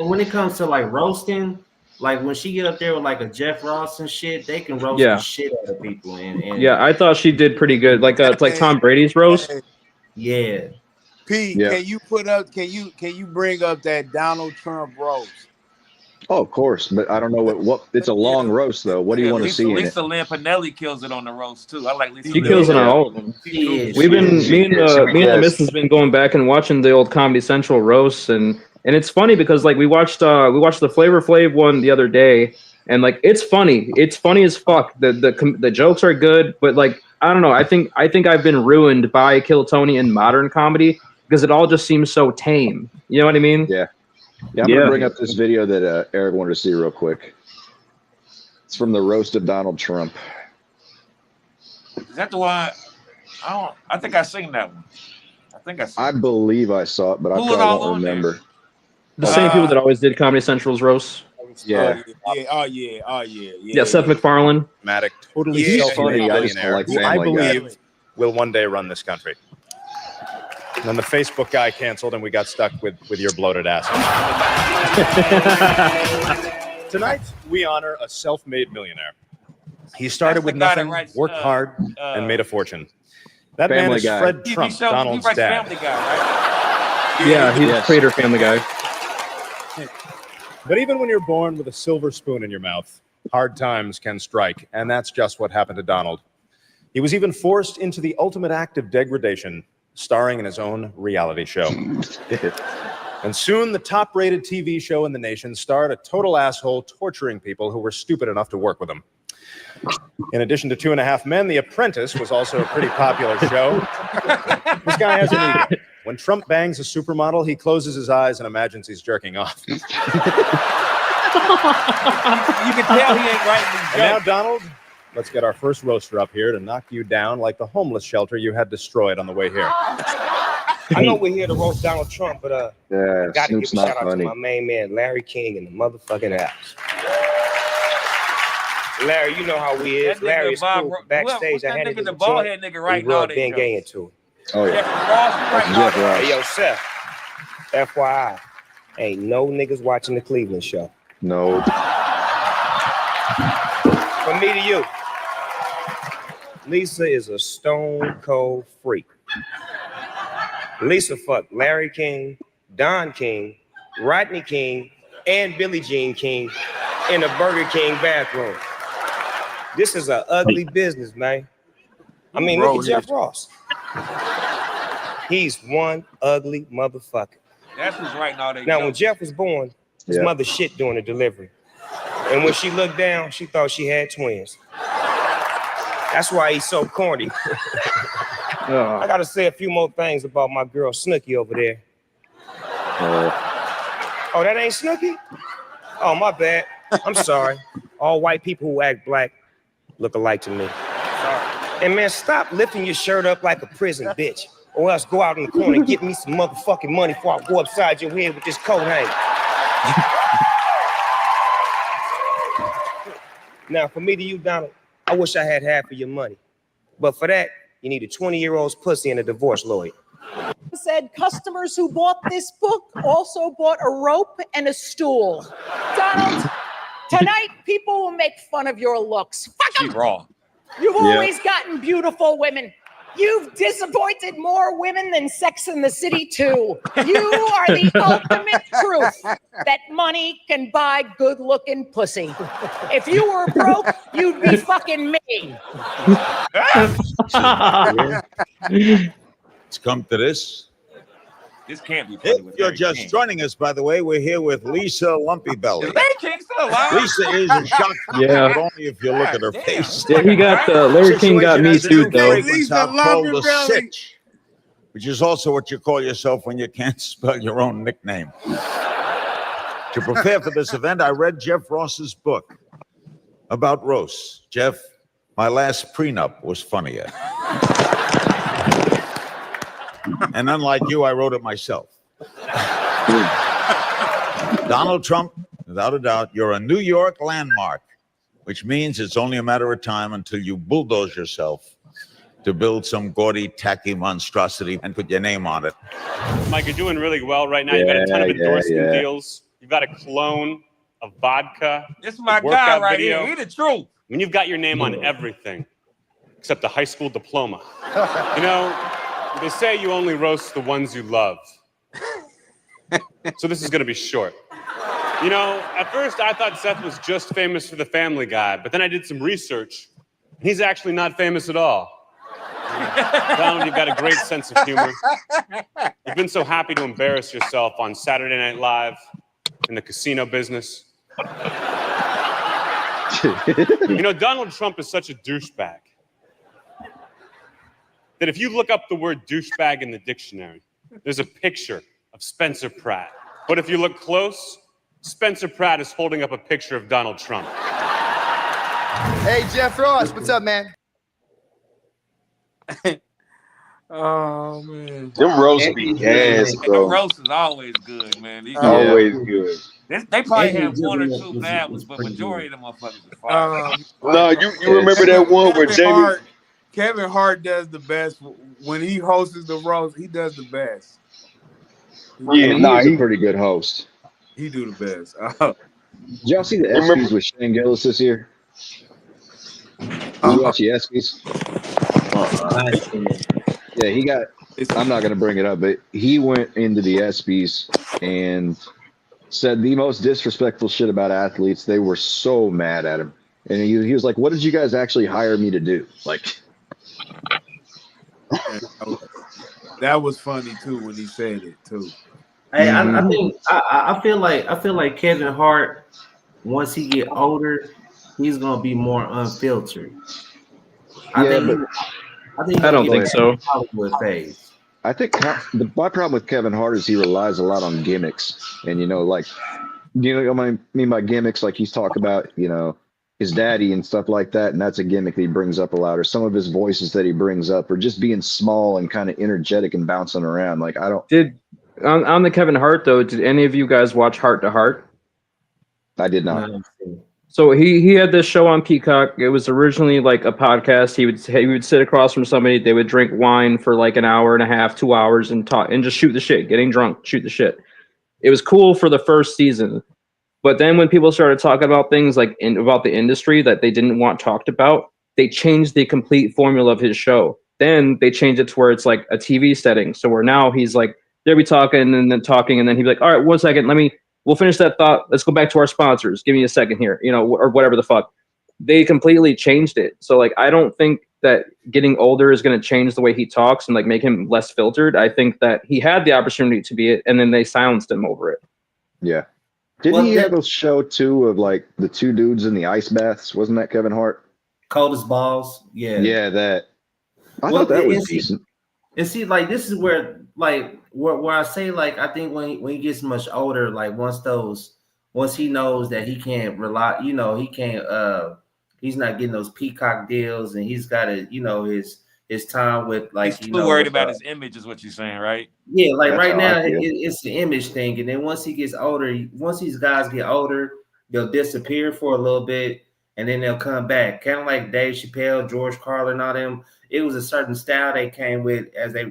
when it comes to like roasting, like when she get up there with like a Jeff Ross and shit, they can roast the shit out of people. And yeah, I thought she did pretty good. Like it's like Tom Brady's roast. Yeah. Pete, can you bring up that Donald Trump roast? Oh, of course, but I don't know what it's a long roast though. What do you want to see in it? Lisa Lynn Pinelli kills it on the roast too. I like Lisa. She kills it on all of them. We've been me and the missus been going back and watching the old Comedy Central roasts, and it's funny because like we watched the Flavor Flav one the other day, and like it's funny as fuck. The jokes are good, but like I don't know. I think I've been ruined by Kill Tony in modern comedy because it all just seems so tame. You know what I mean? Yeah. Yeah, I'm gonna bring up this video that Eric wanted to see real quick. It's from the roast of Donald Trump. Is that the one? I think I seen that one. I believe I saw it, but I probably don't remember. The same people that always did Comedy Central's roasts. Yeah. Yeah, Seth MacFarlane. Totally self-millionaire who I believe will one day run this country. And then the Facebook guy canceled, and we got stuck with your bloated ass. Tonight, we honor a self-made millionaire. He started with nothing, worked hard, and made a fortune. That man is Fred Trump, Donald's dad. Family Guy, right? Yeah, he's the creator of Family Guy. But even when you're born with a silver spoon in your mouth, hard times can strike, and that's just what happened to Donald. He was even forced into the ultimate act of degradation, starring in his own reality show. And soon, the top-rated TV show in the nation starred a total asshole torturing people who were stupid enough to work with him. In addition to 2.5 Men, The Apprentice was also a pretty popular show. This guy has an ego. When Trump bangs a supermodel, he closes his eyes and imagines he's jerking off. You can tell he ain't writing these And now, Donald, let's get our first roaster up here to knock you down like the homeless shelter you had destroyed on the way here. I know we're here to roast Donald Trump, but I got to give a shout out to my main man, Larry King, in the motherfucking house. Larry, you know how we is. Larry is cool. Backstage, I handed him the bald head nigga right now. Being gay into it. Oh yeah. Hey, yo, Seth. FYI, ain't no niggas watching the Cleveland show. No. From me to you, Lisa is a stone cold freak. Lisa fucked Larry King, Don King, Rodney King, and Billie Jean King in the Burger King bathroom. This is an ugly business, man. I mean, look at Jeff Ross. He's one ugly motherfucker. That's who's writing all that. Now, when Jeff was born, his mother shit during the delivery. And when she looked down, she thought she had twins. That's why he's so corny. I gotta say a few more things about my girl Snooki over there. Oh, that ain't Snooki? Oh, my bad. I'm sorry. All white people who act black look alike to me. Sorry. And man, stop lifting your shirt up like a prison bitch, or else go out in the corner and get me some motherfucking money before I go upside your head with this coat hanging. Now, for me to you, Donald, I wish I had half of your money. But for that, you need a 20-year-old's pussy and a divorce lawyer. Said customers who bought this book also bought a rope and a stool. Donald, tonight people will make fun of your looks. Fuck 'em. Raw. You've always gotten beautiful women. You've disappointed more women than Sex in the City 2. You are the ultimate proof that money can buy good-looking pussy. If you were broke, you'd be fucking me. It's come to this. This can't be funny. If with you're Larry just King. joining us, by the way, we're here with Lisa Lumpy Belly. Is Larry King still alive? Lisa is in shock, Yeah. but only if you look at her Damn. face. Yeah, he got Larry King got Situation me has a too, new though. fragrance out called the Sitch, which is also what you call yourself when you can't spell your own nickname. To prepare for this event, I read Jeff Ross's book about roasts. Jeff, my last prenup was funnier. And unlike you, I wrote it myself. Donald Trump, without a doubt, you're a New York landmark, which means it's only a matter of time until you bulldoze yourself to build some gaudy, tacky monstrosity and put your name on it. Mike, you're doing really well right now. You've got a ton of endorsement deals. You've got a clone of vodka. This is my a workout guy right video. here. He the truth. When you've got your name on everything except a high school diploma. You know, they say you only roast the ones you love. So this is going to be short. You know, at first I thought Seth was just famous for The Family Guy, but then I did some research. He's actually not famous at all. Donald, you've got a great sense of humor. You've been so happy to embarrass yourself on Saturday Night Live in the casino business. You know, Donald Trump is such a douchebag that if you look up the word douchebag in the dictionary, there's a picture of Spencer Pratt. But if you look close, Spencer Pratt is holding up a picture of Donald Trump. Hey, Jeff Ross, what's up, man? Oh man. Them roasts be ass, bro. Them roast is always good, man. These Always good. They probably have one or two bad ones, but majority of them motherfuckers is fire. No, you remember that one where Jamie? Kevin Hart does the best when he hosts the roast. He does the best. He's a pretty good host. He do the best. Did y'all see the ESPYs with Shane Gillis this year? Did you watch the ESPYs? Yeah, he got. I'm not going to bring it up, but he went into the ESPYs and said the most disrespectful shit about athletes. They were so mad at him, and he was like, "What did you guys actually hire me to do?" Like, that was funny too when he said it too. Hey, I think I feel like Kevin Hart, once he get older, he's gonna be more unfiltered. I don't think so. Hollywood phase. I think my problem with Kevin Hart is he relies a lot on gimmicks, and what I mean by gimmicks, like he's talking about, his daddy and stuff like that, and that's a gimmick that he brings up a lot, or some of his voices that he brings up, or just being small and kind of energetic and bouncing around. Like I don't. On the Kevin Hart though, did any of you guys watch Heart to Heart? I did not. So he had this show on Peacock. It was originally like a podcast. He would sit across from somebody. They would drink wine for like an hour and a half, 2 hours, and talk and just shoot the shit, getting drunk, shoot the shit. It was cool for the first season, but then when people started talking about things like about the industry that they didn't want talked about, they changed the complete formula of his show. Then they changed it to where it's like a TV setting. So where now he's like they'll be talking and then talking, and then he'd be like, "All right, 1 second, we'll finish that thought. Let's go back to our sponsors. Give me a second here," or whatever the fuck. They completely changed it. So like, I don't think that getting older is going to change the way he talks and like make him less filtered. I think that he had the opportunity to be it, and then they silenced him over it. Yeah. Didn't he have a show too of like the two dudes in the ice baths? Wasn't that Kevin Hart? Cold as balls. Yeah. Yeah, that. I thought that was decent. And see, like this is where I say, like, I think when he gets much older, like once he knows that he can't rely, he's not getting those Peacock deals, and he's got to, his time with like he's too worried about his image, is what you're saying, right? Yeah, like that's right now it's the image thing, and then once he gets older, once these guys get older, they'll disappear for a little bit, and then they'll come back, kind of like Dave Chappelle, George Carlin, all them. It was a certain style they came with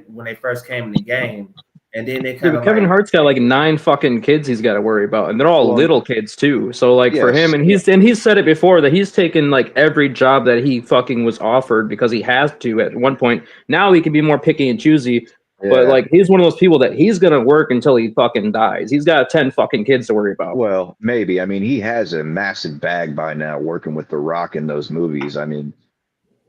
when they first came in the game, And then they Yeah, kind but of Kevin like, Hart's got like 9 fucking kids he's got to worry about, and they're all Well, little kids too. So like for him, yes. and he's said it before that he's taken like every job that he fucking was offered because he has to at one point. Now he can be more picky and choosy, but Yeah. like he's one of those people that he's gonna work until he fucking dies. He's got 10 fucking kids to worry about. Well, maybe. I mean, he has a massive bag by now working with The Rock in those movies. I mean,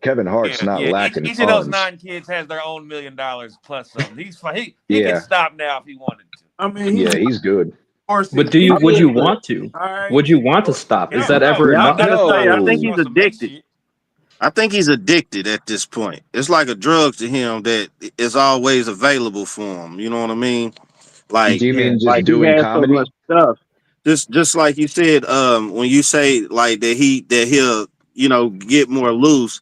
Kevin Hart's not Yeah. lacking Each of those funds. 9 kids has their own $1 million plus something. He's fine. He can Yeah. stop now if he wanted to. I mean, Yeah, he's good. But would you want to? Would you want to stop? Is that ever Yeah, enough? I think he's addicted. I think he's addicted at this point. It's like a drug to him that is always available for him. You know what I mean? Like, Do you mean just like he doing has so comedy? much stuff. Just like you said, when you say like that he'll get more loose.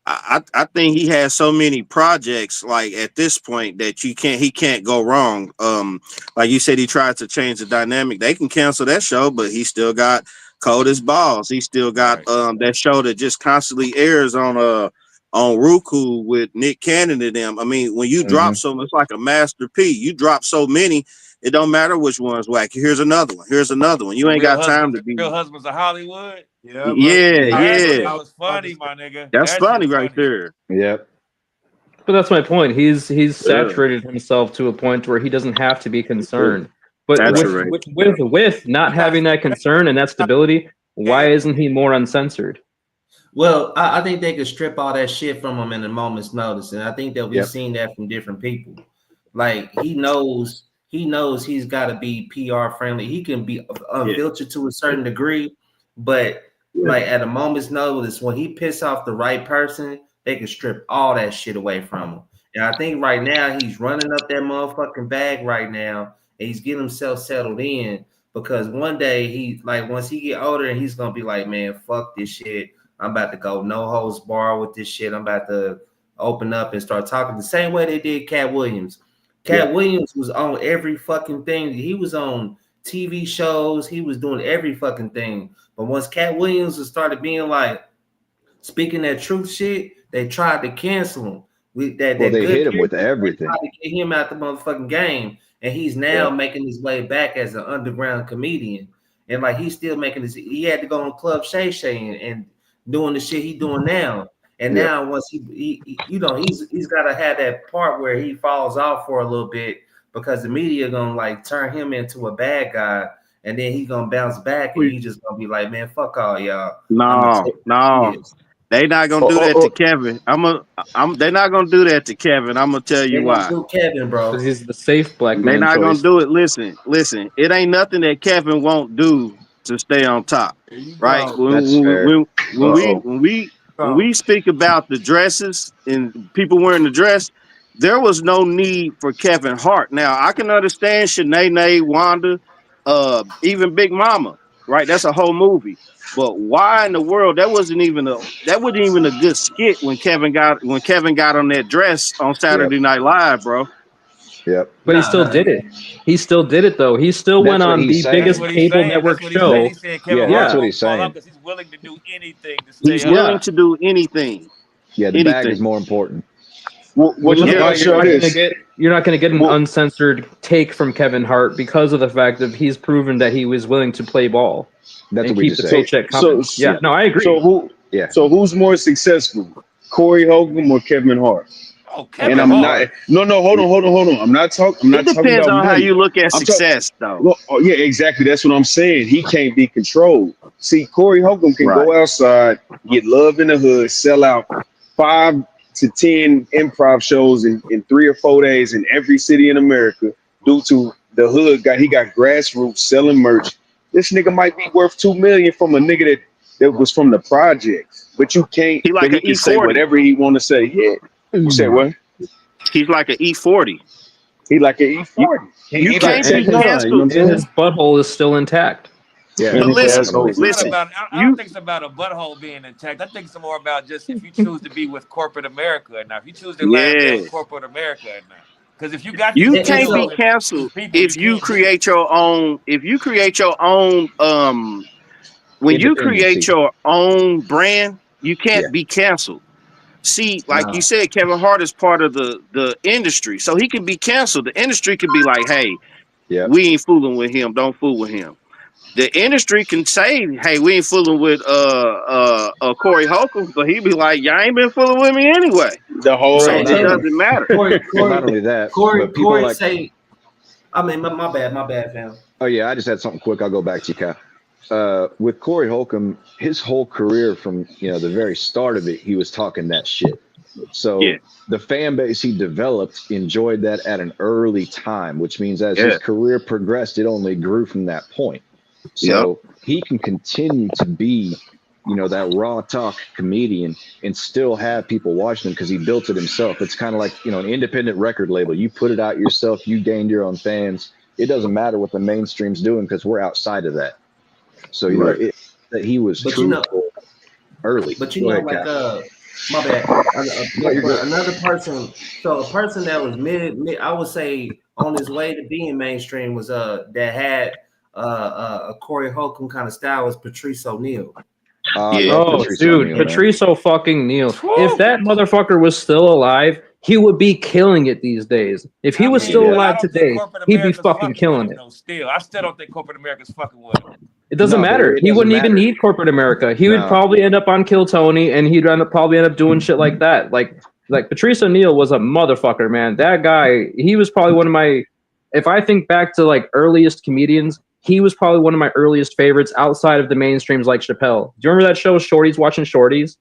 I think he has so many projects like at this point that he can't go wrong. Like you said, he tried to change the dynamic. They can cancel that show, but he still got Cold as Balls. He still got that show that just constantly airs on Roku with Nick Cannon and them. I mean, when you drop so much, it's like a Master P. You drop so many, it don't matter which one's wacky. Here's another one. Here's another one. You ain't got time to be. Real Husbands of Hollywood. Yeah, That was funny, my nigga. That's That funny shit right there. Yep. But that's my point. He's saturated himself to a point where he doesn't have to be concerned. But with not having that concern and that stability, why isn't he more uncensored? well, I think they could strip all that shit from him in a moment's notice, and I think that we've seen that from different people. Like he knows he's got to be PR friendly. He can be unfiltered to a certain degree, but like at a moment's notice, when he piss off the right person, they can strip all that shit away from him. And I think right now he's running up that motherfucking bag right now, and he's getting himself settled in because one day once he get older and he's gonna be like, man, fuck this shit. I'm about to go no holds bar with this shit. I'm about to open up and start talking the same way they did Cat Williams. Cat Williams was on every fucking thing. He was on TV shows. He was doing every fucking thing. But once Cat Williams started being like speaking that truth shit, they tried to cancel him. They hit him with everything. Tried to get him out the motherfucking game, and he's now making his way back as an underground comedian. And like he's still making this. He had to go on Club Shay Shay and doing the shit he doing now. And now once he's got to have that part where he falls off for a little bit because the media gonna like turn him into a bad guy, and then he's gonna bounce back and he's just gonna be like, man, fuck all y'all. No. They not gonna do that to Kevin. They're not gonna do that to Kevin. I'm gonna tell you why. Do Kevin, bro. Because he's the safe black man. They're not choice. gonna do it. Listen. It ain't nothing that Kevin won't do to stay on top, right? When we speak about the dresses and people wearing the dress, there was no need for Kevin Hart. Now I can understand Shanae, Wanda, even Big Mama, right? That's a whole movie. But why in the world that wasn't even a good skit when Kevin got on that dress on Saturday Night Live, bro. Yep. But he still did it. He still did it though. He still went on the biggest cable network show. He said Kevin Hart that's what he's saying. because he's willing to do anything to stay He's willing to do anything. Yeah, the bag is more important. You're not going to get an uncensored take from Kevin Hart because of the fact that he's proven that he was willing to play ball. That's and what we keep just the said. paycheck coming. No, I agree. So who's more successful, Corey Holcomb or Kevin Hart? Oh, Kevin Hart. Hold on. I'm not talking. It depends on how you look at success, though. Oh, yeah, exactly. That's what I'm saying. He can't be controlled. See, Corey Holcomb can go outside, get love in the hood, sell out 5 to 10 improv shows in 3 or 4 days in every city in America due to the hood he got grassroots selling merch. This nigga might be worth $2 million from a nigga that was from the projects, but you can't. He can say whatever he want to say. Yeah, you said what? He's like an E40. He like an E40. You can't be canceled. His butthole is still intact. Yeah, but listen. I don't think it's about a butthole being intact. I think it's more about just if you choose to be with corporate America or not. If you choose to land with corporate America or not. Because if you got you can't be canceled if you create your own. If you create your own, when you create your own brand, you can't be canceled. See, like you said, Kevin Hart is part of the industry, so he can be canceled. The industry can be like, "Hey, we ain't fooling with him. Don't fool with him." The industry can say, "Hey, we ain't fooling with Corey Holcomb," but he'd be like, "Y'all ain't been fooling with me anyway." The whole So it doesn't matter. Well, not only that, but people Corey like. say, I mean, my bad, fam. Oh yeah, I just had something quick. I'll go back to you, Cap. With Corey Holcomb, his whole career from the very start of it, he was talking that shit. So the fan base he developed enjoyed that at an early time, which means as his career progressed, it only grew from that point. So he can continue to be, that raw talk comedian and still have people watching him because he built it himself. It's kind of like, an independent record label. You put it out yourself, you gained your own fans. It doesn't matter what the mainstream's doing because we're outside of that. So, that he was truthful early. But Go ahead, like, Cap. my bad. No, you're good. Another person, so a person that was mid, I would say on his way to being mainstream was that had a Corey Holcomb kind of style was Patrice O'Neal. Oh, dude, Patrice fucking Neal. If that motherfucker was still alive, he would be killing it these days. If he was still alive today, he'd be fucking killing it. Still, I still don't think corporate America's fucking with him. It doesn't matter. He wouldn't even need corporate America. He would probably end up on Kill Tony, and he'd probably end up doing shit like that. Like Patrice O'Neal was a motherfucker, man. That guy, he was probably one of my. If I think back to like earliest comedians, he was probably one of my earliest favorites outside of the mainstreams like Chappelle. Do you remember that show, Shorties Watching Shorties?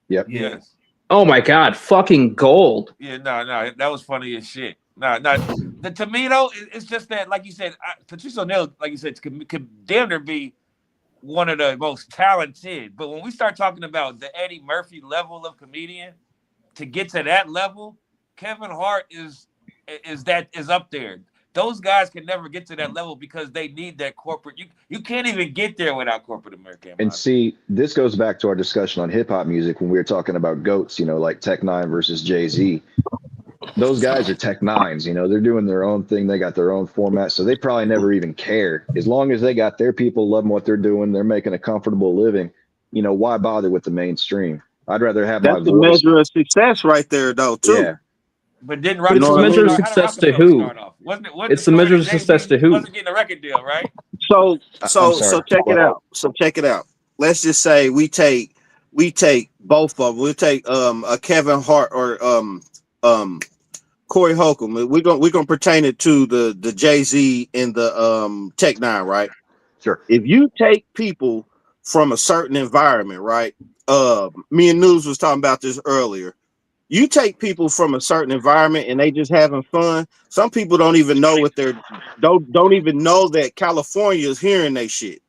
Yep. Yes. Oh my God, fucking gold. Yeah, no, that was funny as shit. No, the tomato, it's just that, like you said, Patrice O'Neal, like you said, could damn near be one of the most talented. But when we start talking about the Eddie Murphy level of comedian, to get to that level, Kevin Hart is up there. Those guys can never get to that level because they need that corporate. You can't even get there without corporate America. And see, this goes back to our discussion on hip hop music when we were talking about GOATs, like Tech Nine versus Jay-Z. Those guys are Tech Nines, they're doing their own thing. They got their own format. So they probably never even care. As long as they got their people loving what they're doing, they're making a comfortable living, why bother with the mainstream? I'd rather have my voice. That's the measure of success right there, though, too. Yeah. But didn't But it's the measure of success to who? It's the measure of success to who? Wasn't getting a record deal, right? So check it out. So check it out. Let's just say we take both of them. We'll take a Kevin Hart or Corey Holcomb. We're gonna pertain it to the Jay-Z and the Tech Nine, right? Sure. If you take people from a certain environment, right? Me and News was talking about this earlier. You take people from a certain environment and they just having fun. Some people don't even know what they're don't even know that California is hearing they shit.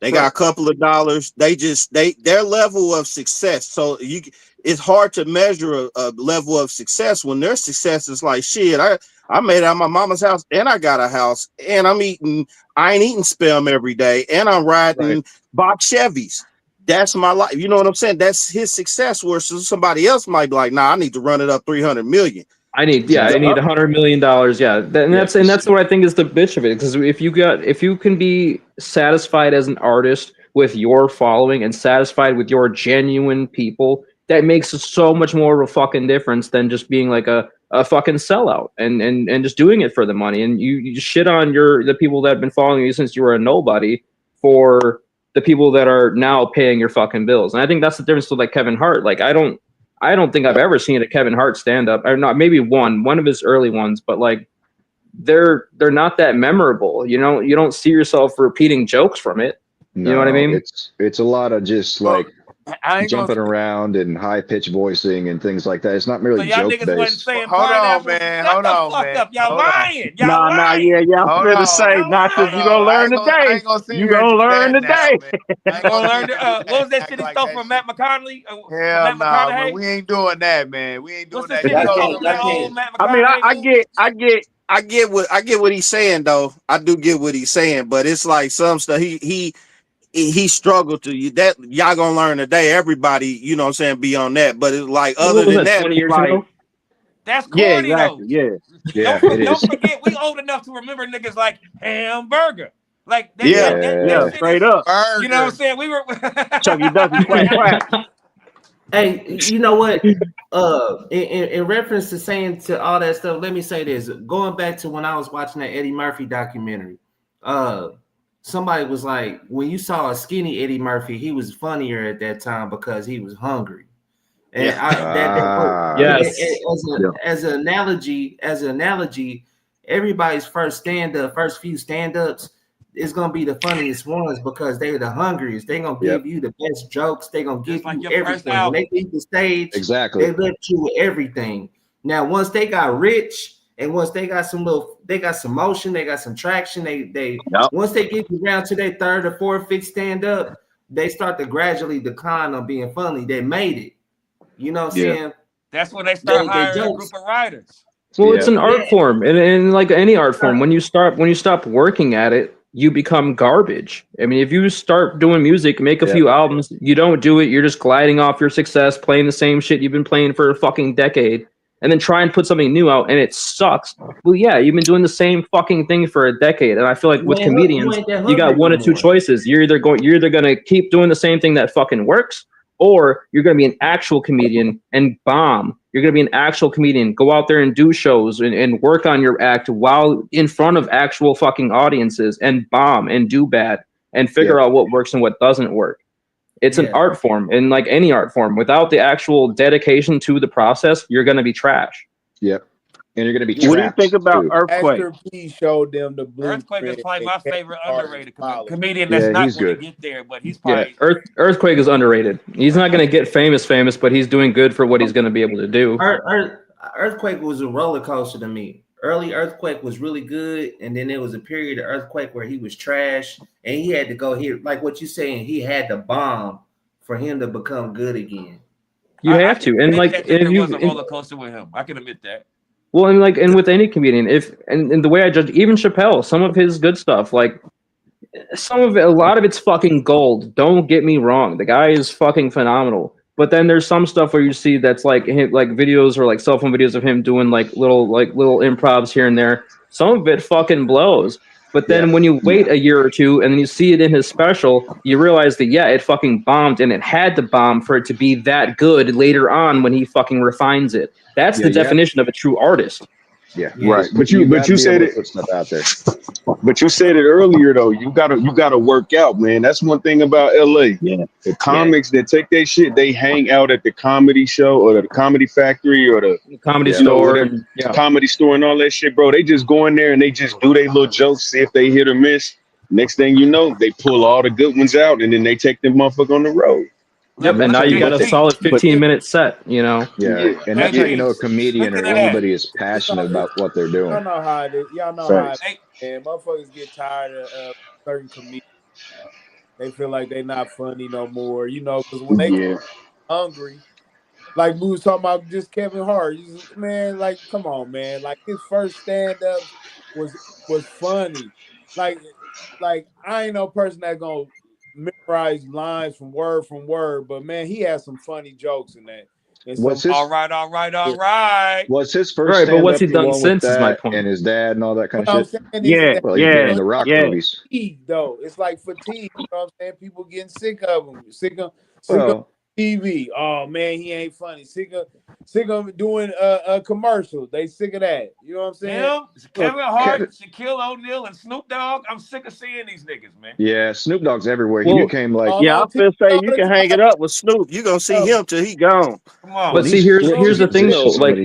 They got a couple of dollars. Their level of success. So it's hard to measure a level of success when their success is like shit. I made it out of my mama's house and I got a house and I ain't eating Spam every day and I'm riding box Chevys. That's my life. You know what I'm saying? That's his success. Where somebody else might be like, nah, I need to run it up 300 million. I need $100 million. Yeah. That's what I think is the bitch of it. Because if you can be satisfied as an artist with your following and satisfied with your genuine people, that makes so much more of a fucking difference than just being like a fucking sellout and just doing it for the money. And you shit on the people that have been following you since you were a nobody for the people that are now paying your fucking bills. And I think that's the difference with like Kevin Hart. Like I don't think I've ever seen a Kevin Hart stand up, or not, maybe one of his early ones, but like they're not that memorable. You don't see yourself repeating jokes from it. You know what I mean? It's a lot of just like jumping around and high pitched voicing and things like that. It's not merely y'all joke niggas wasn't based. saying Hold on, pineapple. man. Shut Hold the on, fuck man. up. Y'all Hold on. lying. Y'all Nah, lying. yeah, y'all Hold finna on. say, not Hold you on. gonna learn I today. ain't gonna sit You here and gonna do learn that now, today. man. I ain't Gonna gonna learn sit to, here and what was that act shit he like stole that from shit. Matt McConaughey? Hell Matt no, McConaughey? man. We ain't doing that, man. We ain't doing What's the that. shit You he know stole some from that man. old Matt I mean, McConaughey? I get what he's saying though. I do get what he's saying, but it's like some stuff he struggled to that y'all gonna learn today. Everybody, you know what I'm saying, be on that. But it's like What other was than that, that, 20 it's years like ago? That's yeah, corny though. exactly. Yeah. Yeah, Don't forget, we old enough to remember niggas like Hamburger. Like that, Yeah, that straight shit is, up. you know what I'm saying? We were Chucky Ducky quack quack. Hey, you know what? In reference to saying to all that stuff, let me say this. Going back to when I was watching that Eddie Murphy documentary, somebody was like, when you saw a skinny Eddie Murphy, he was funnier at that time because he was hungry. And as an analogy, everybody's first few stand-ups is gonna be the funniest ones because they're the hungriest. They're gonna give you the best jokes. They're gonna give you everything. When they leave the stage, they let you with everything. Now, once they got rich and once they got some motion, they got some traction. Once they get around to their third or fourth, fifth stand-up, they start to gradually decline on being funny. They made it. You know what I'm saying? That's when they start hiring a group of writers. Well, it's an art form, and like any art form, when you stop working at it, you become garbage. I mean, if you start doing music, make a few albums, you don't do it, you're just gliding off your success, playing the same shit you've been playing for a fucking decade, and then try and put something new out, and it sucks. Well, yeah, you've been doing the same fucking thing for a decade, and I feel like with comedians, you got one of two choices. You're either gonna keep doing the same thing that fucking works, or you're going to be an actual comedian and bomb. You're going to be an actual comedian, go out there and do shows and work on your act while in front of actual fucking audiences and bomb and do bad and figure out what works and what doesn't work. It's an art form, and like any art form, without the actual dedication to the process, you're going to be trash. Yep. And you're going to be What do you think about Earthquake? Master P showed them the blueprint. Earthquake is probably my favorite underrated comedian that's not going to get there, but he's probably Earthquake is underrated. He's not going to get famous, but he's doing good for what he's going to be able to do. Earthquake was a roller coaster to me. Early Earthquake was really good, and then there was a period of Earthquake where he was trash, and he had to go here, like what you're saying. He had to bomb for him to become good again. You have to, and like if you was a roller coaster with him, I can admit that. Well, and with any comedian, and the way I judge, even Chappelle, some of his good stuff, like a lot of it's fucking gold. Don't get me wrong, the guy is fucking phenomenal. But then there's some stuff where you see that's like videos or like cell phone videos of him doing like little improvs here and there. Some of it fucking blows. But then when you wait a year or two and then you see it in his special, you realize that it fucking bombed, and it had to bomb for it to be that good later on when he fucking refines it. That's the definition of a true artist. Yeah, right. But you said it. Put stuff out there. But you said it earlier though. You gotta work out, man. That's one thing about LA. Yeah. The comics that take their shit, they hang out at the comedy show or the comedy factory or the comedy store, comedy store and all that shit, bro. They just go in there and they just do their little jokes, see if they hit or miss. Next thing you know, they pull all the good ones out and then they take them motherfucker on the road. Yep, and now you got a solid 15-minute set, you know. Yeah, and that's how you know a comedian or anybody is passionate about what they're doing. Y'all know how it is. Y'all know how it is. And motherfuckers get tired of certain comedians. They feel like they're not funny no more, you know, because when they get hungry, like we was talking about just Kevin Hart, man, like, come on, man. Like, his first stand-up was funny. Like I ain't no person that gonna memorize lines from word, but man, he has some funny jokes in that. All right. Was his first right, but what's he done since is my point. And his dad and all that kind of shit. Well, he did in the Rock movies. Fatigue, though. It's like fatigue. You know what I'm saying? People getting sick of him. Sick of TV. Oh man, he ain't funny. Sick of doing a commercial. They sick of that. You know what I'm saying? Kevin Hart, Shaquille O'Neal, and Snoop Dogg. I'm sick of seeing these niggas, man. Yeah, Snoop Dogg's everywhere. He became like I was gonna say you can hang it up with Snoop. You gonna see him till he gone. Come on. But see, here's the thing though, like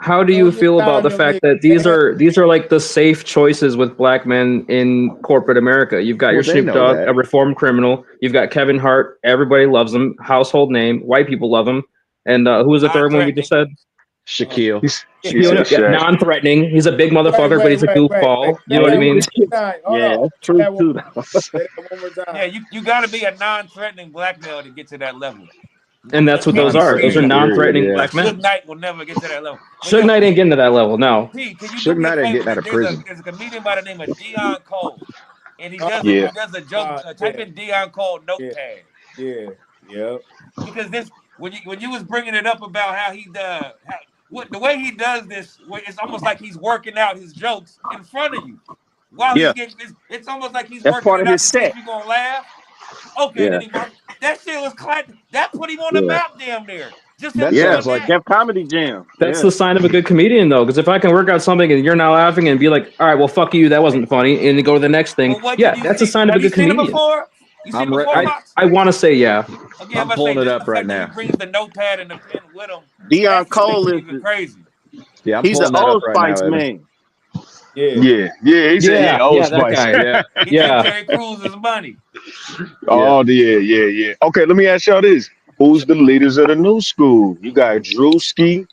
how do you feel about the fact that these are like the safe choices with black men in corporate America? You've got your Snoop Dogg, a reformed criminal. You've got Kevin Hart. Everybody loves him. Household name. White people love him. And who was the third one you just said? Shaquille. Non-threatening. He's a big motherfucker, but he's a goofball. You know what I mean? Yeah, true too. Yeah, you got to be a non-threatening black male to get to that level. And that's what those are. Those are non-threatening black men. Suge Knight will never get to that level. Suge Knight ain't getting to that level, no. Suge Knight ain't getting out of prison. There's a comedian by the name of Dion Cole, and he does a joke. Type in Dion Cole notepad. Yeah. Because when you was bringing it up about how he does the way he does this, it's almost like he's working out his jokes in front of you. While it's almost like he's working part it of out his set. You gonna laugh. Okay, Yeah. then he worked. That shit was that put him on the map damn near. Just him That doing sounds like that. Def Comedy Jam. That's the sign of a good comedian, though. Because if I can work out something and you're not laughing and be like, "All right, well, fuck you, that wasn't funny," and then go to the next thing, Well, what yeah, did you that's a see? sign of a Have you good seen him comedian. before? You seen him before, Mox? I want to say yeah. Okay, I'm about to pulling say it just up the right fact that now. he brings the notepad and the pen with him. Deion That Cole makes it is even crazy. Yeah, I'm he's the pulling that up Old right now, Spice Evan. man. He said Old that Spice. guy. He get Terry Crews' money. Oh yeah. Okay, let me ask y'all this: who's the leaders of the new school? You got Drewski.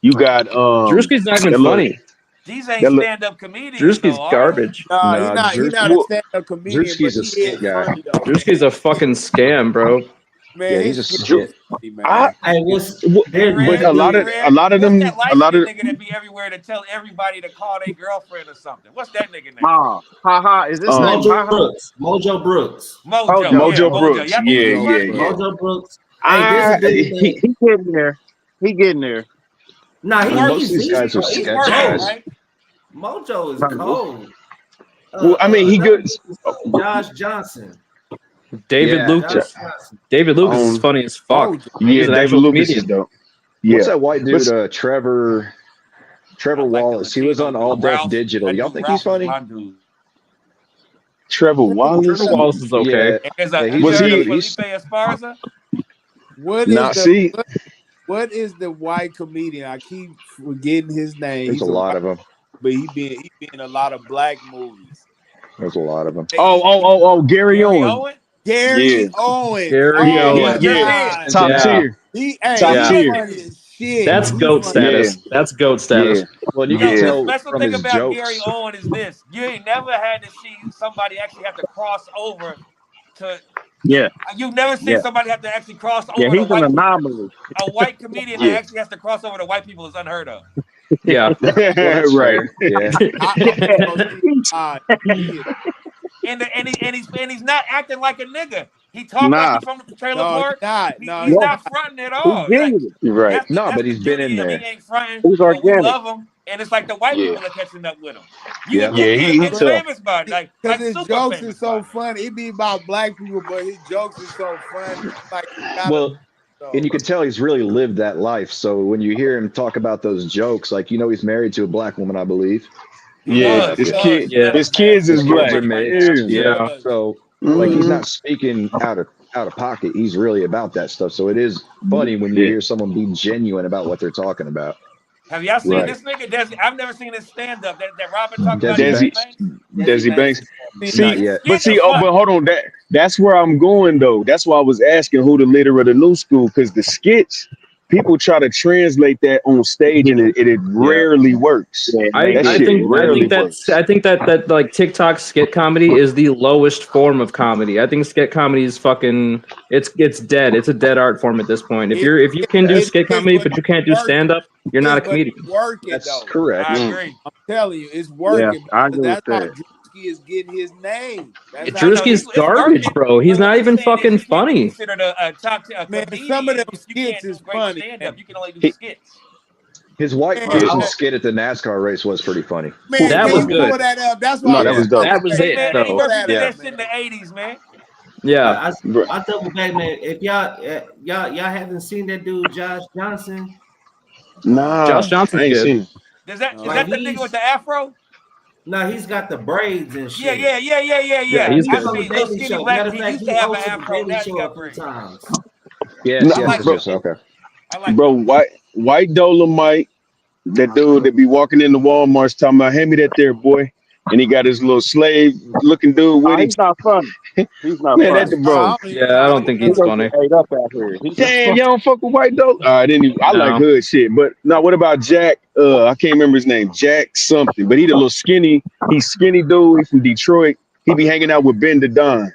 You got Drewski's not even that look, funny. These ain't that look, stand-up comedians, Drewski's though, are they? garbage. Nah, No, he not a Drew, stand-up comedian, but Drewski's a he skit is guy. funny though, Drewski's a fucking scam, bro. man. Yeah, His he's a skits skit. is funny, man. Hey, Hey, but Red, a lot hey, of Red, what's them, that a lot light-skinned of nigga that be everywhere to tell everybody to call their girlfriend or something? What's that nigga name? Ha. Is this name Mojo Ha? Brooks. Mojo Brooks. Mojo. Yeah, Mojo Mojo. Brooks. Y'all think he's Yeah. funny? Mojo Brooks. Hey, there's a dude He that. getting there. He getting there. Nah, He Most of these he's guys are he's sketch working, guys. cold. right? Mojo is cold. Well, I mean, he Another good. dude is Josh Johnson. David Yeah. Lucas. Josh Johnson. David Lucas is funny as fuck. Yeah, He's an David actual Lucas is comedian. dope. Yeah. What's that white But dude? Trevor Wallace. He was on All Deaf Ralph. Digital. That Y'all dude think Ralph he's funny? is my dude. Trevor Wallace. Trevor Wallace is okay. Yeah. Have Yeah, you he's a heard of dude. Felipe He's Esparza? What is the white comedian? I keep forgetting his name. there's He's a a lot white, of them. but he been in a lot of black movies. There's a lot of them. Gary Gary Owen. Owen? Gary Owens. Gary Oh my Owen. God. Top tier. He's Yeah. funny as shit. That's goat status. That's goat status. Well, you No, can the tell special from thing his about Gary jokes. Owen is this: you ain't never had to see somebody actually have to cross over to. Yeah. You've never seen Yeah. somebody have to actually cross Yeah, over to he's an white people. anomaly. A white comedian that actually has to cross over to white people is unheard of. Yeah. Well, that's Right. fair. Yeah. And he's not acting like a nigga. He talk like Nah. he's from the trailer No, park. he's He's not. not fronting at He's all. Like, genuine. Right. No, that's but the he's been beauty in of him. there. He ain't fronting, He's but we organic. love him. And it's like the white Yeah. people are catching up with him. Yeah. Yeah, He's he getting tough. famous by it, like His super jokes famous is so by it. funny. It be about black people, but his jokes is so funny. Like, Well, and you can tell he's really lived that life. So when you hear him talk about those jokes, like he's married to a black woman, I believe. Yeah. His kids is His black. kids are mixed. Yeah. Yeah. So like he's Mhm. not speaking out of pocket. He's really about that stuff. So it is funny when you hear someone be genuine about what they're talking about. Have y'all seen Right. this nigga? I've never seen his stand up that Robin talked about. Desi Desi Banks. Not yet. But Skit is but funny. hold on. That's where I'm going though. That's why I was asking who the leader of the new school, because the skits, people try to translate that on stage and it rarely works. I That shit rarely works. I think that like TikTok skit comedy is the lowest form of comedy. I think skit comedy is fucking it's dead. It's a dead art form at this point. If you can do skit comedy but you can't do stand up, you're not a comedian. Working That's though. correct. I agree. I'm telling you, it's working. I agree That's with how that. Drewski is getting his name. That's how Drewski's garbage, bro. He's not even fucking funny. Considered a top a Man, comedian. some of them if you skits can't do is great funny, stand man. up, you can only do skits. His white Man, person skit at the NASCAR race was pretty funny. Man, That can was you good. pull that up? That's No, why that was dope. That was Hey, it, man, though. Eddie Murphy did Yeah. that shit in the 80s, man. Yeah. I double back, man. If y'all haven't seen that dude Josh Johnson, Nah, Josh Johnson's I ain't good. seen it. Is that Like, the nigga with the afro? no, he's got the braids and Yeah, shit. Yeah, he's I good. seen little skinny Show. black. Matter of He fact, used he to have an hosted the afro. Daily Now he Show got a few braids. times. Yes, I like yes, him. okay. I like Bro, white Dolomite, that dude that be walking into Walmart's talking about, hand me that there, boy. And he got his little slave looking dude with him. He's not funny. He's not Man, funny. that bro. Yeah, I don't think he's He's gonna funny. get ate up out here. He's not Damn, funny. y'all don't fuck with white Dolo? I like No. hood shit. But no, what about Jack? I can't remember his name. Jack something. But he the little skinny. He's skinny dude. He's from Detroit. He be hanging out with Ben the Don.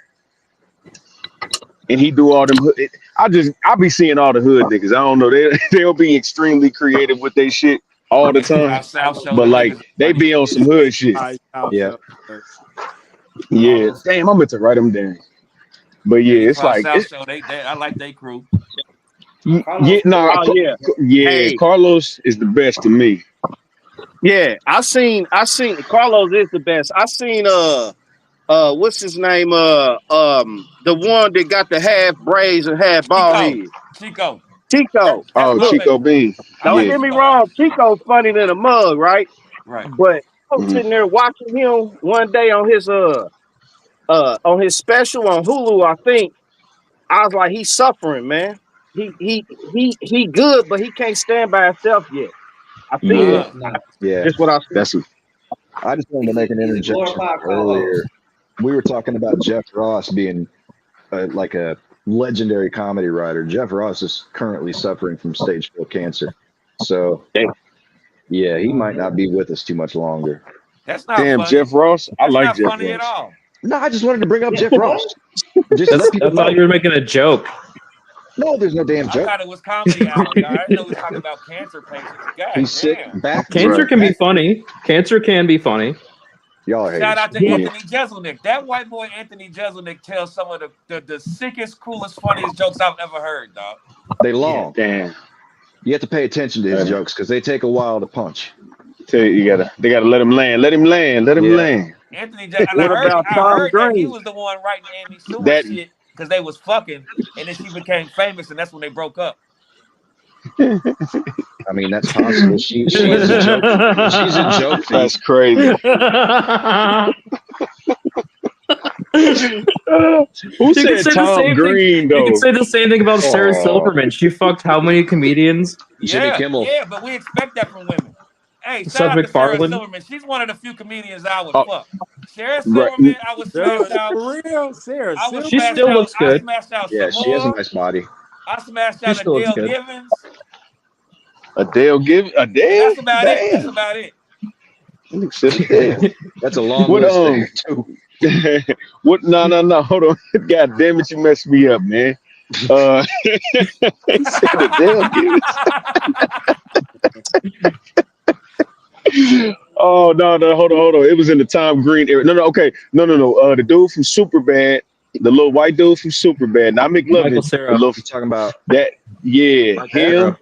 And he do all them hood. I be seeing all the hood niggas. I don't know. They'll be extremely creative with their shit all the time. But like they be on some hood shit. Yeah. Yeah. Damn, I meant to write them down. But yeah, it's like South Show. I like they crew. yeah, no, Oh, yeah. yeah. Hey. Carlos is the best to me. Yeah, I seen Carlos is the best. I seen what's his name? The one that got the half braids and half bald head. Chico. Chico. Oh, my Chico Bean. Don't Yeah. get me wrong. Chico's funny than a mug, right? Right. But I was sitting there watching him one day on his special on Hulu, I think. I was like, he's suffering, man. He good, but he can't stand by himself yet. I see Yeah. it. Yeah. Just what I see. That's I just wanted to make an He's a interjection glorified earlier. We were talking about Jeff Ross being like a legendary comedy writer. Jeff Ross is currently suffering from stage 4 cancer. So, yeah, he might not be with us too much longer. That's not damn funny. Jeff Ross. I That's like not Jeff funny at Ross. all. No, I just wanted to bring up Jeff Ross. Just let people I thought know. you were making a joke. No, there's no damn I joke. thought it was comedy hour, guy. I didn't know he was talking about cancer patients. God He's sick. damn. Back. Cancer can be funny. Cancer can be funny. Y'all are Shout haters. out to Anthony Jeselnik. That white boy Anthony Jeselnik tells some of the sickest, coolest, funniest jokes I've ever heard, dog. They long. Damn. You have to pay attention to his jokes because they take a while to punch. Tell you, they gotta let him land. Let him land. Let him Yeah. land. Anthony Jeselnik. And What about I Tom heard that he Green? was the one writing Amy Stewart That- shit because they was fucking, and then she became famous, and that's when they broke up. I mean, that's possible. She's a joke. She's a joke thief. That's crazy. Who said Tom Green though? You can say the same thing about Sarah Silverman. She fucked how many comedians? Jimmy Kimmel. Yeah, but we expect that from women. Hey, Seth shout out to Sarah MacFarlane. Silverman. She's one of the few comedians I would Oh. fuck. Sarah Right. Silverman, I was smashed out. For real, Sarah. I was She smashed still out. looks good. I smashed out Yeah, she has a Samoa. nice body. I smashed She out still looks Adele good. Givens. Adele give And Adele. that's about it. That's about it. That's a long What list there, too. what? No. Hold on. God damn it, you messed me up, man. He said Adele give Oh no, hold on. It was in the Tom Green era. No, okay. No. The dude from Superbad, the little white dude from Superbad, not McLovin. Michael Cera. You're talking about That, yeah, him.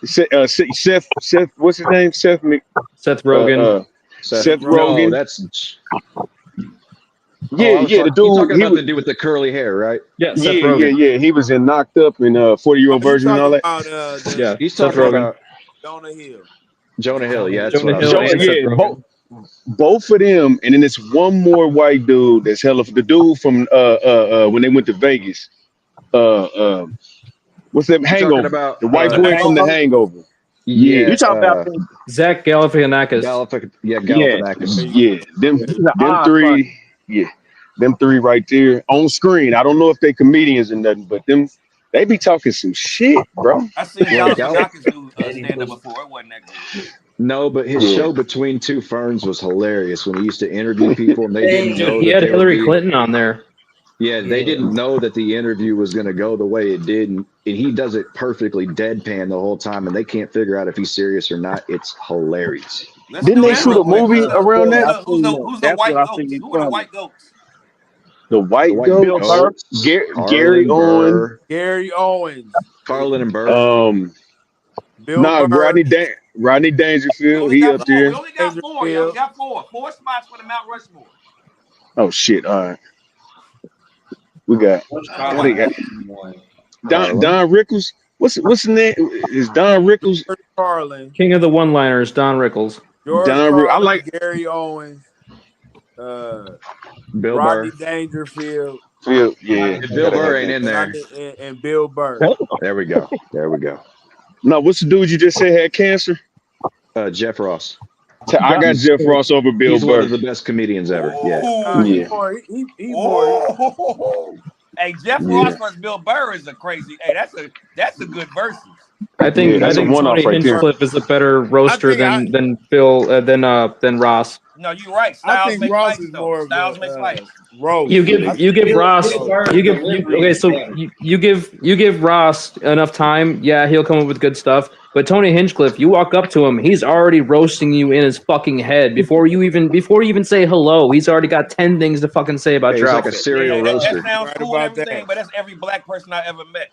Seth, what's his name? Seth Rogen. Seth Rogen. No, that's. Yeah, the You're dude. talking about the dude with the curly hair, right? Yeah, Seth Rogen. Yeah. He was in Knocked Up and 40-Year-Old Virgin and all that. Yeah, He's Seth talking Rogen. about Jonah Hill. Jonah Hill. Yeah, that's Jonah what I was Hill saying. and Seth Rogen. Both of them, and then there's one more white dude that's hella. The dude from when they went to Vegas. What's that? You're Hangover. talking about, The white boy from the Hangover. Yeah, You talking about Zach Galifianakis. Galifianakis. Yeah. Them three. Yeah, them three right there on screen. I don't know if they comedians or nothing, but them they be talking some shit, bro. I seen Yeah, Galifianakis do stand up before. It wasn't that good. No, but his show Between Two Ferns was hilarious when he used to interview people and they didn't know He that had they were Hillary being- Clinton on there. Yeah, they didn't know that the interview was going to go the way it did, and he does it perfectly deadpan the whole time, and they can't figure out if he's serious or not. It's hilarious. Didn't they shoot a movie around that? Who's the white goats? Who are the white goats? The white Bill Burr, goats, Gary Owen, Gary Owens, Carlin and Burr. Bill Burr. Rodney Dangerfield. He up there. We only got four. Yo, we got four. 4 spots for the Mount Rushmore. Oh shit! All right, we got. What do you got? Don Rickles. What's his name? Is Don Rickles? Carlin. King of the one-liners, Don Rickles. George Don Carlin, I like Gary Owens. Bill Rodney Burr. Dangerfield. Yeah. Bill Burr ain't in there. And Bill Burr. There we go. No, what's the dude you just said had cancer? Jeff Ross. I got Jeff Ross over Bill He's Burr. one of the best comedians ever. Yeah. He more. Hey, Jeff Ross versus Bill Burr is a crazy. Hey, that's a good versus. I think that's a Tony one-off right there. Hinchcliffe is a better roaster than Ross. No, you're right. I Styles think makes Ross fights, is though. more of Styles a makes fights. roast. You give Ross you give Ross enough time, yeah, he'll come up with good stuff. But Tony Hinchcliffe, you walk up to him, he's already roasting you in his fucking head before you even say hello. He's already got 10 things to fucking say about your He's like a outfit. serial roaster. That sounds cool and everything, but that's every black person I ever met.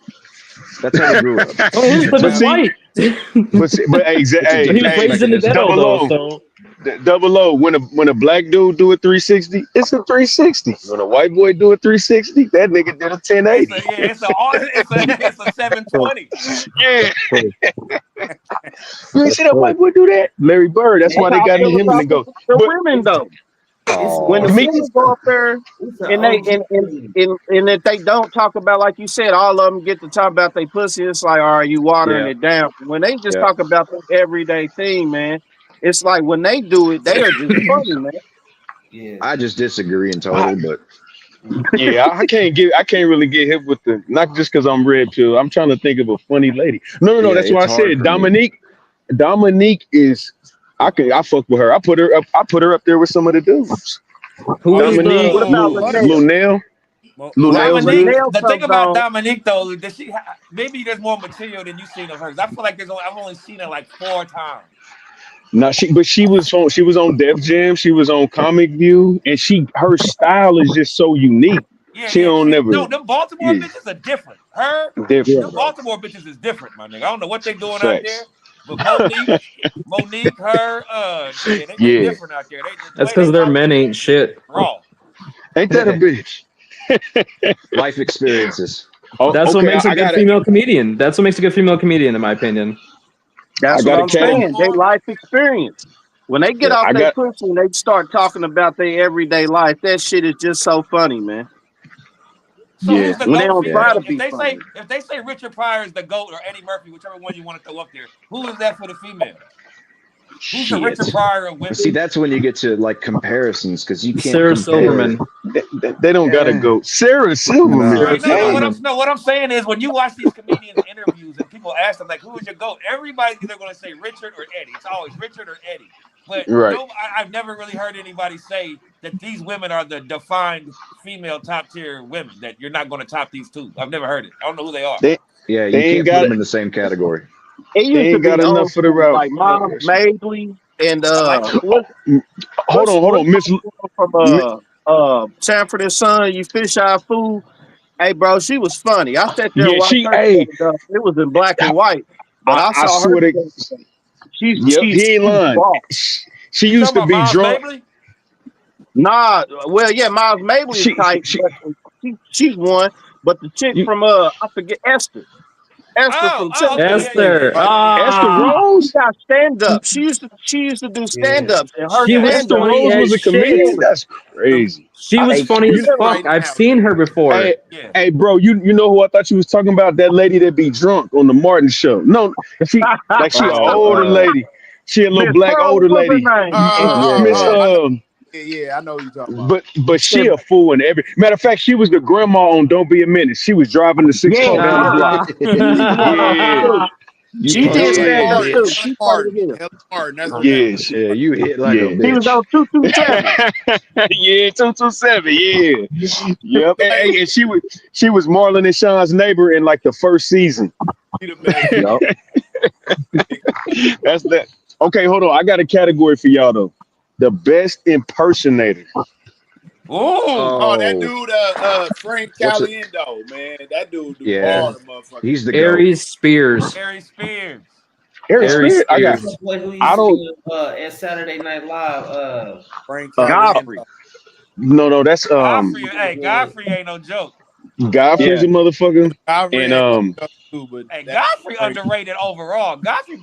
That's how he grew up. Tony Hinchcliffe is white. But hey, He was raised in the ghetto, double though. O. So Double O. When a black dude do a 360, it's a 360. When a white boy do a 360, that nigga did a 1080. It's a 720. Yeah. You ain't see that white boy do that? Larry Bird. That's why they got him and go. The women though. When the me, women go up there and they and if they don't talk about, like you said, all of them get to talk about their pussy, it's like, all right, you watering Yeah. it down. When they just Yeah. talk about the everyday thing, man, it's like when they do it, they are just funny, man. Yeah. I just disagree in total, but yeah, I can't really get hip with the, not just because I'm red pill. I'm trying to think of a funny lady. No, yeah, that's why I it's hard said for me. Dominique is. I fuck with her. I put her up there with some of the dudes. Who is Dominique, What about Lil Nell. Lil Nell's Dominique, good. the thing comes about on. Dominique though, does she maybe there's more material than you've seen of hers. I feel like I've only seen her like 4 times. No, she was on Def Jam. She was on Comic View, and her style is just so unique. She don't never. No, them Baltimore bitches are different. Different, them bro. Baltimore bitches is different, my nigga. I don't know what they doing out there, Facts. but Monique, they Yeah. different out there. That's because their men ain't shit. Raw. Ain't that a bitch? Life experiences. That's what okay, makes a good female comedian. That's what makes a good female comedian, in my opinion. That's I what got a I'm cat. saying. They life experience. When they get off I their got. pussy and they start talking about their everyday life, that shit is just so funny, man. So who's the When they GOAT don't try female? to be funny. If they say Richard Pryor is the GOAT or Eddie Murphy, whichever one you want to throw up there, who is that for the female? Who's the Richard Pryor of women? See, that's when you get to like comparisons because you can't Sarah compare. Silverman. They don't gotta go. Sarah Silverman. What I'm saying is when you watch these comedians interviews and people ask them like, who is your GOAT? Everybody's either going to say Richard or Eddie. It's always Richard or Eddie. But Right. I've never really heard anybody say that these women are the defined female top tier women, that you're not going to top these two. I've never heard it. I don't know who they are. Yeah, you They ain't can't got put them it. in the same category. It used to ain't be got enough old for the school, route. like Mom Mabley and Hold on, Miss. from Sanford and Son, you fish eye food. Hey, bro, she was funny. I sat there and Yeah, watched her. It was in black and white, but I saw her. swear to. Yep, he ain't lying. boss. She used to be drunk. Nah, well, yeah, Miles Mabley is tight. She's one, but the chick from I forget Esther from Esther. Esther Ah. Rose. She got stand up. She used to do stand ups, and her She was stand Esther up. funny Rose as was a comedian. shit. That's crazy. She was funny as fuck. I've seen her before. Hey, bro, you know who I thought you was talking about? That lady that be drunk on the Martin show. No, she an older lady. She a little Miss black Pearl, older what's her lady. name? Yeah, I know what you're talking about. But she a fool in every matter of fact. She was the grandma on Don't Be a Menace. She was driving the 6 car down the block. Yeah. She did stand up too. Helen She Martin. Helen Martin, that's her name. Yes. Yeah, you hit like a He was bitch. on 227. Yeah, 227. Yeah. Yep. And she was Marlon and Sean's neighbor in like the first season. Yup. That's that. Okay, hold on. I got a category for y'all though. The best impersonator. Oh, that dude, Frank Caliendo, man. That dude do all the motherfuckers. He's the Aries Spears. Aries Spears. Aries Spears. I got. Boy, who used I don't. to at Saturday Night Live. Frank Godfrey. No, that's Godfrey. Hey, Godfrey ain't no joke. Godfrey's a motherfucker. Godfrey And Hey, Godfrey underrated overall. Godfrey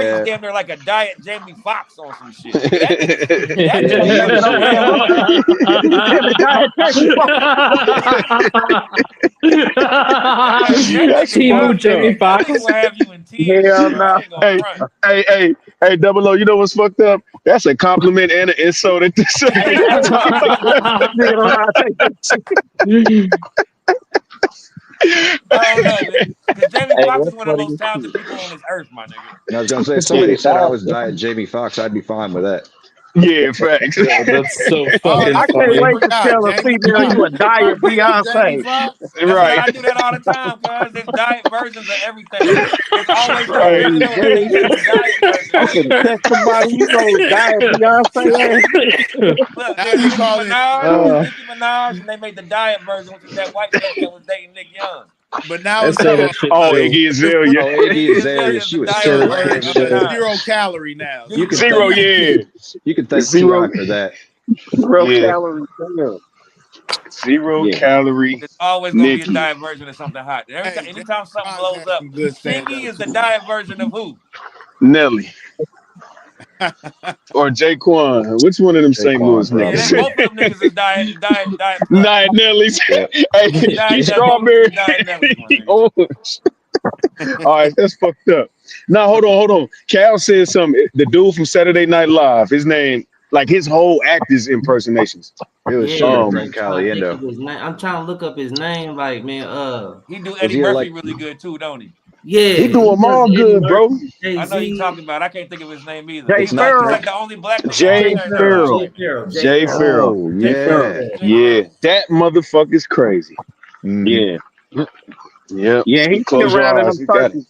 is damn near like a diet Jamie Foxx on some shit. Team Jamie Foxx. Will have you in tears. Hell no. Hey, Double O, you know what's fucked up? That's a compliment and an insult at the same time. I don't know, man. Because Jamie Foxx is one of the most talented people on this earth, my nigga. I was gonna say, if somebody said I was diet Jamie Foxx, I'd be fine with that. Yeah, facts. That's so fucking I can't wait to tell a female you a diet Beyonce. Right. I do that all the time, cuz there's diet versions of everything. There's always the original and then there's diet version. I can text somebody, you know, diet Beyonce. Look, there's Nicki Minaj, and they made the diet version, which is that white bitch that was dating Nick Young. But now I it's say that shit Oh, too. Iggy Azalea. Oh, Iggy Azalea, she was Say so that shit bad. too. 0 calorie now. You could Zero, thank, yeah. you could thank Zero, T.I. for that. Zero yeah. calories. Damn. 0 Yeah. calorie It's always gonna be a Nikki. diet version of something hot. Hey, Jay Anytime something Fox blows had up, some good stand Biggie up is the too. diet version of who? Nelly or Jaquan. Which one of them St. Saquon, Louis Yeah, niggas? probably. both of them niggas is diet plus. Not Nelly's. Yeah. Hey, Both he of them strawberry. niggas diet Nelly, He man. orange. All right, that's fucked up. Now hold on. Cal said something. The dude from Saturday Night Live. His name, like his whole act is impersonations. It was Yeah, Sugar I'm Frank trying to think Caliendo. of his name. I'm trying to look up his name. Like, man, He do Was Eddie he Murphy like? really good too, don't he? yeah, He do he them does all Eddie good, bro. Murphy, Jay I know you Z. talking about. I can't think of his name either. Jay It's He's like Farrell. the only black nigga on Jay there that I Farrell. like. Jay Jay Farrell. Farrell. Oh Jay Farrell. yeah. Jay Yeah, Farrell. that motherfucker's crazy. Mm-hmm. Yeah. Yep. Yeah, he be Close your around in eyes. them You got it. circles.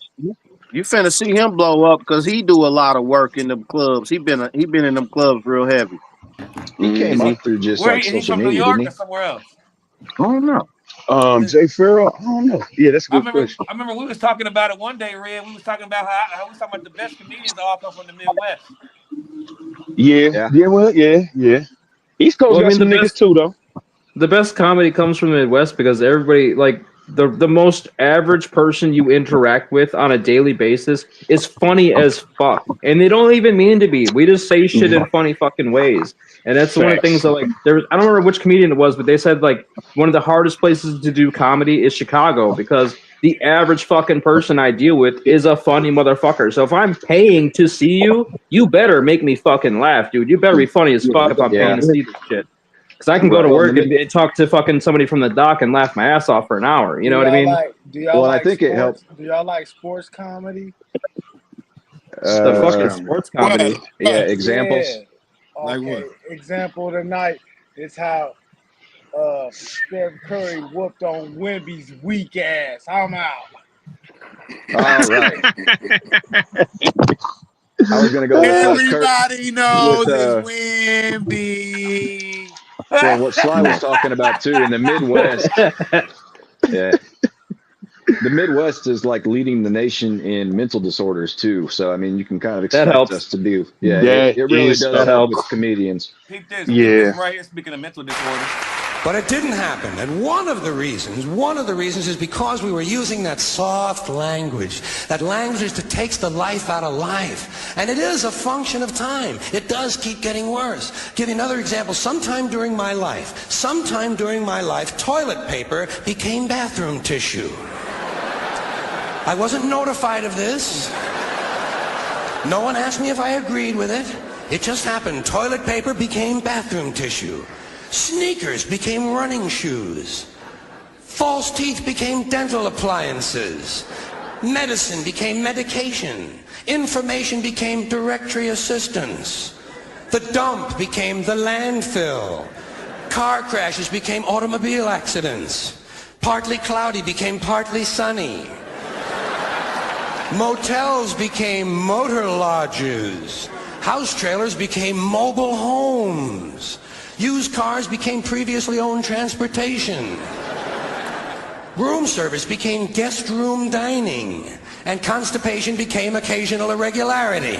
You finna see him blow up because he do a lot of work in them clubs. He been in them clubs real heavy. He came Mm-hmm. up through just Where like is he social from? New media, York didn't or somewhere else? I don't know. Jay Farrell. I don't know. Yeah, that's a I good remember. question. I remember we was talking about it one day, Red. We was talking about how we was talking about the best comedians all come from the Midwest. Yeah. he? Yeah. Yeah. Well. Yeah. Yeah. East Coast Well, I got mean, some niggas too, though. the best comedy comes from the Midwest because everybody like the most average person you interact with on a daily basis is funny as fuck, and they don't even mean to be. We just say shit in funny fucking ways, and that's one of the things Facts. that like there. I don't remember which comedian it was, but they said like one of the hardest places to do comedy is Chicago because the average fucking person I deal with is a funny motherfucker. So if I'm paying to see you, you better make me fucking laugh, dude. You better be funny as fuck if I'm paying Yeah. to see this shit. Because I can go to Right. Well, work and talk to fucking somebody from the dock and laugh my ass off for an hour. You know what I mean? Do y'all Well, I like think it helped. sports? Do y'all like sports comedy? The fucking Uh, sports comedy. yeah. Examples. Yeah. Like Okay. what? Example tonight is how Steph Curry whooped on Wemby's weak ass. I'm out. All right. I was gonna go with Everybody knows with it's Wemby. well, what Sly was talking about too in the Midwest. Yeah. The Midwest is like leading the nation in mental disorders too. So I mean, you can kind of expect helps. us to do. Yeah, That it really is does a- help with comedians. Peep this. Yeah. Peep this right here. Speaking of mental disorders. But it didn't happen. And one of the reasons is because we were using that soft language, that language that takes the life out of life. And it is a function of time. It does keep getting worse. Give you another example. Sometime during my life, toilet paper became bathroom tissue. I wasn't notified of this. No one asked me if I agreed with it. It just happened. Toilet paper became bathroom tissue. Sneakers became running shoes. False teeth became dental appliances. Medicine became medication. Information became directory assistance. The dump became the landfill. Car crashes became automobile accidents. Partly cloudy became partly sunny. Motels became motor lodges. House trailers became mobile homes. Used cars became previously owned transportation. Room service became guest room dining. And constipation became occasional irregularity.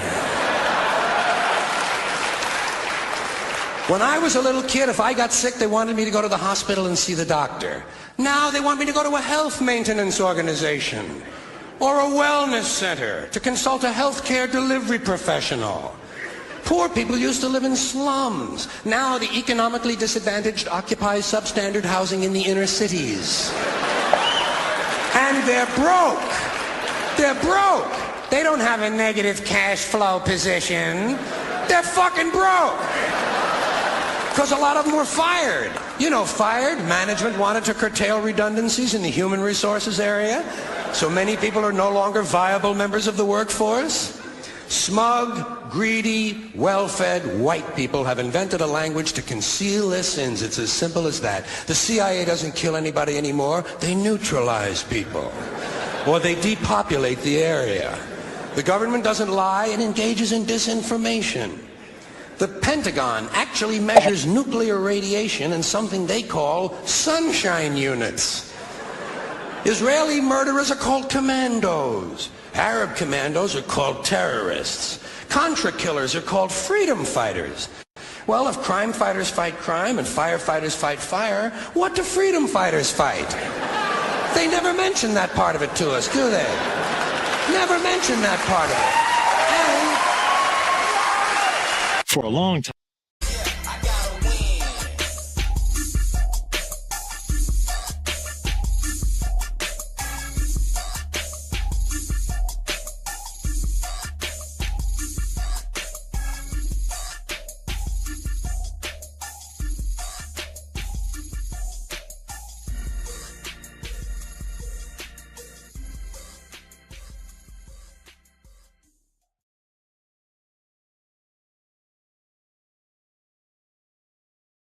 When I was a little kid, if I got sick, they wanted me to go to the hospital and see the doctor. Now they want me to go to a health maintenance organization or a wellness center to consult a healthcare delivery professional. Poor people used to live in slums. Now the economically disadvantaged occupy substandard housing in the inner cities. And they're broke. They're broke. They don't have a negative cash flow position. They're fucking broke. Because a lot of them were fired. You know, fired. Management wanted to curtail redundancies in the human resources area. So many people are no longer viable members of the workforce. Smug, greedy, well-fed white people have invented a language to conceal their sins. It's as simple as that. The CIA doesn't kill anybody anymore. They neutralize people. Or they depopulate the area. The government doesn't lie. It engages in disinformation. The Pentagon actually measures nuclear radiation in something they call sunshine units. Israeli murderers are called commandos. Arab commandos are called terrorists. Contra killers are called freedom fighters. Well, if crime fighters fight crime and firefighters fight fire, what do freedom fighters fight? They never mention that part of it to us, do they? Never mention that part of it. And for a long time.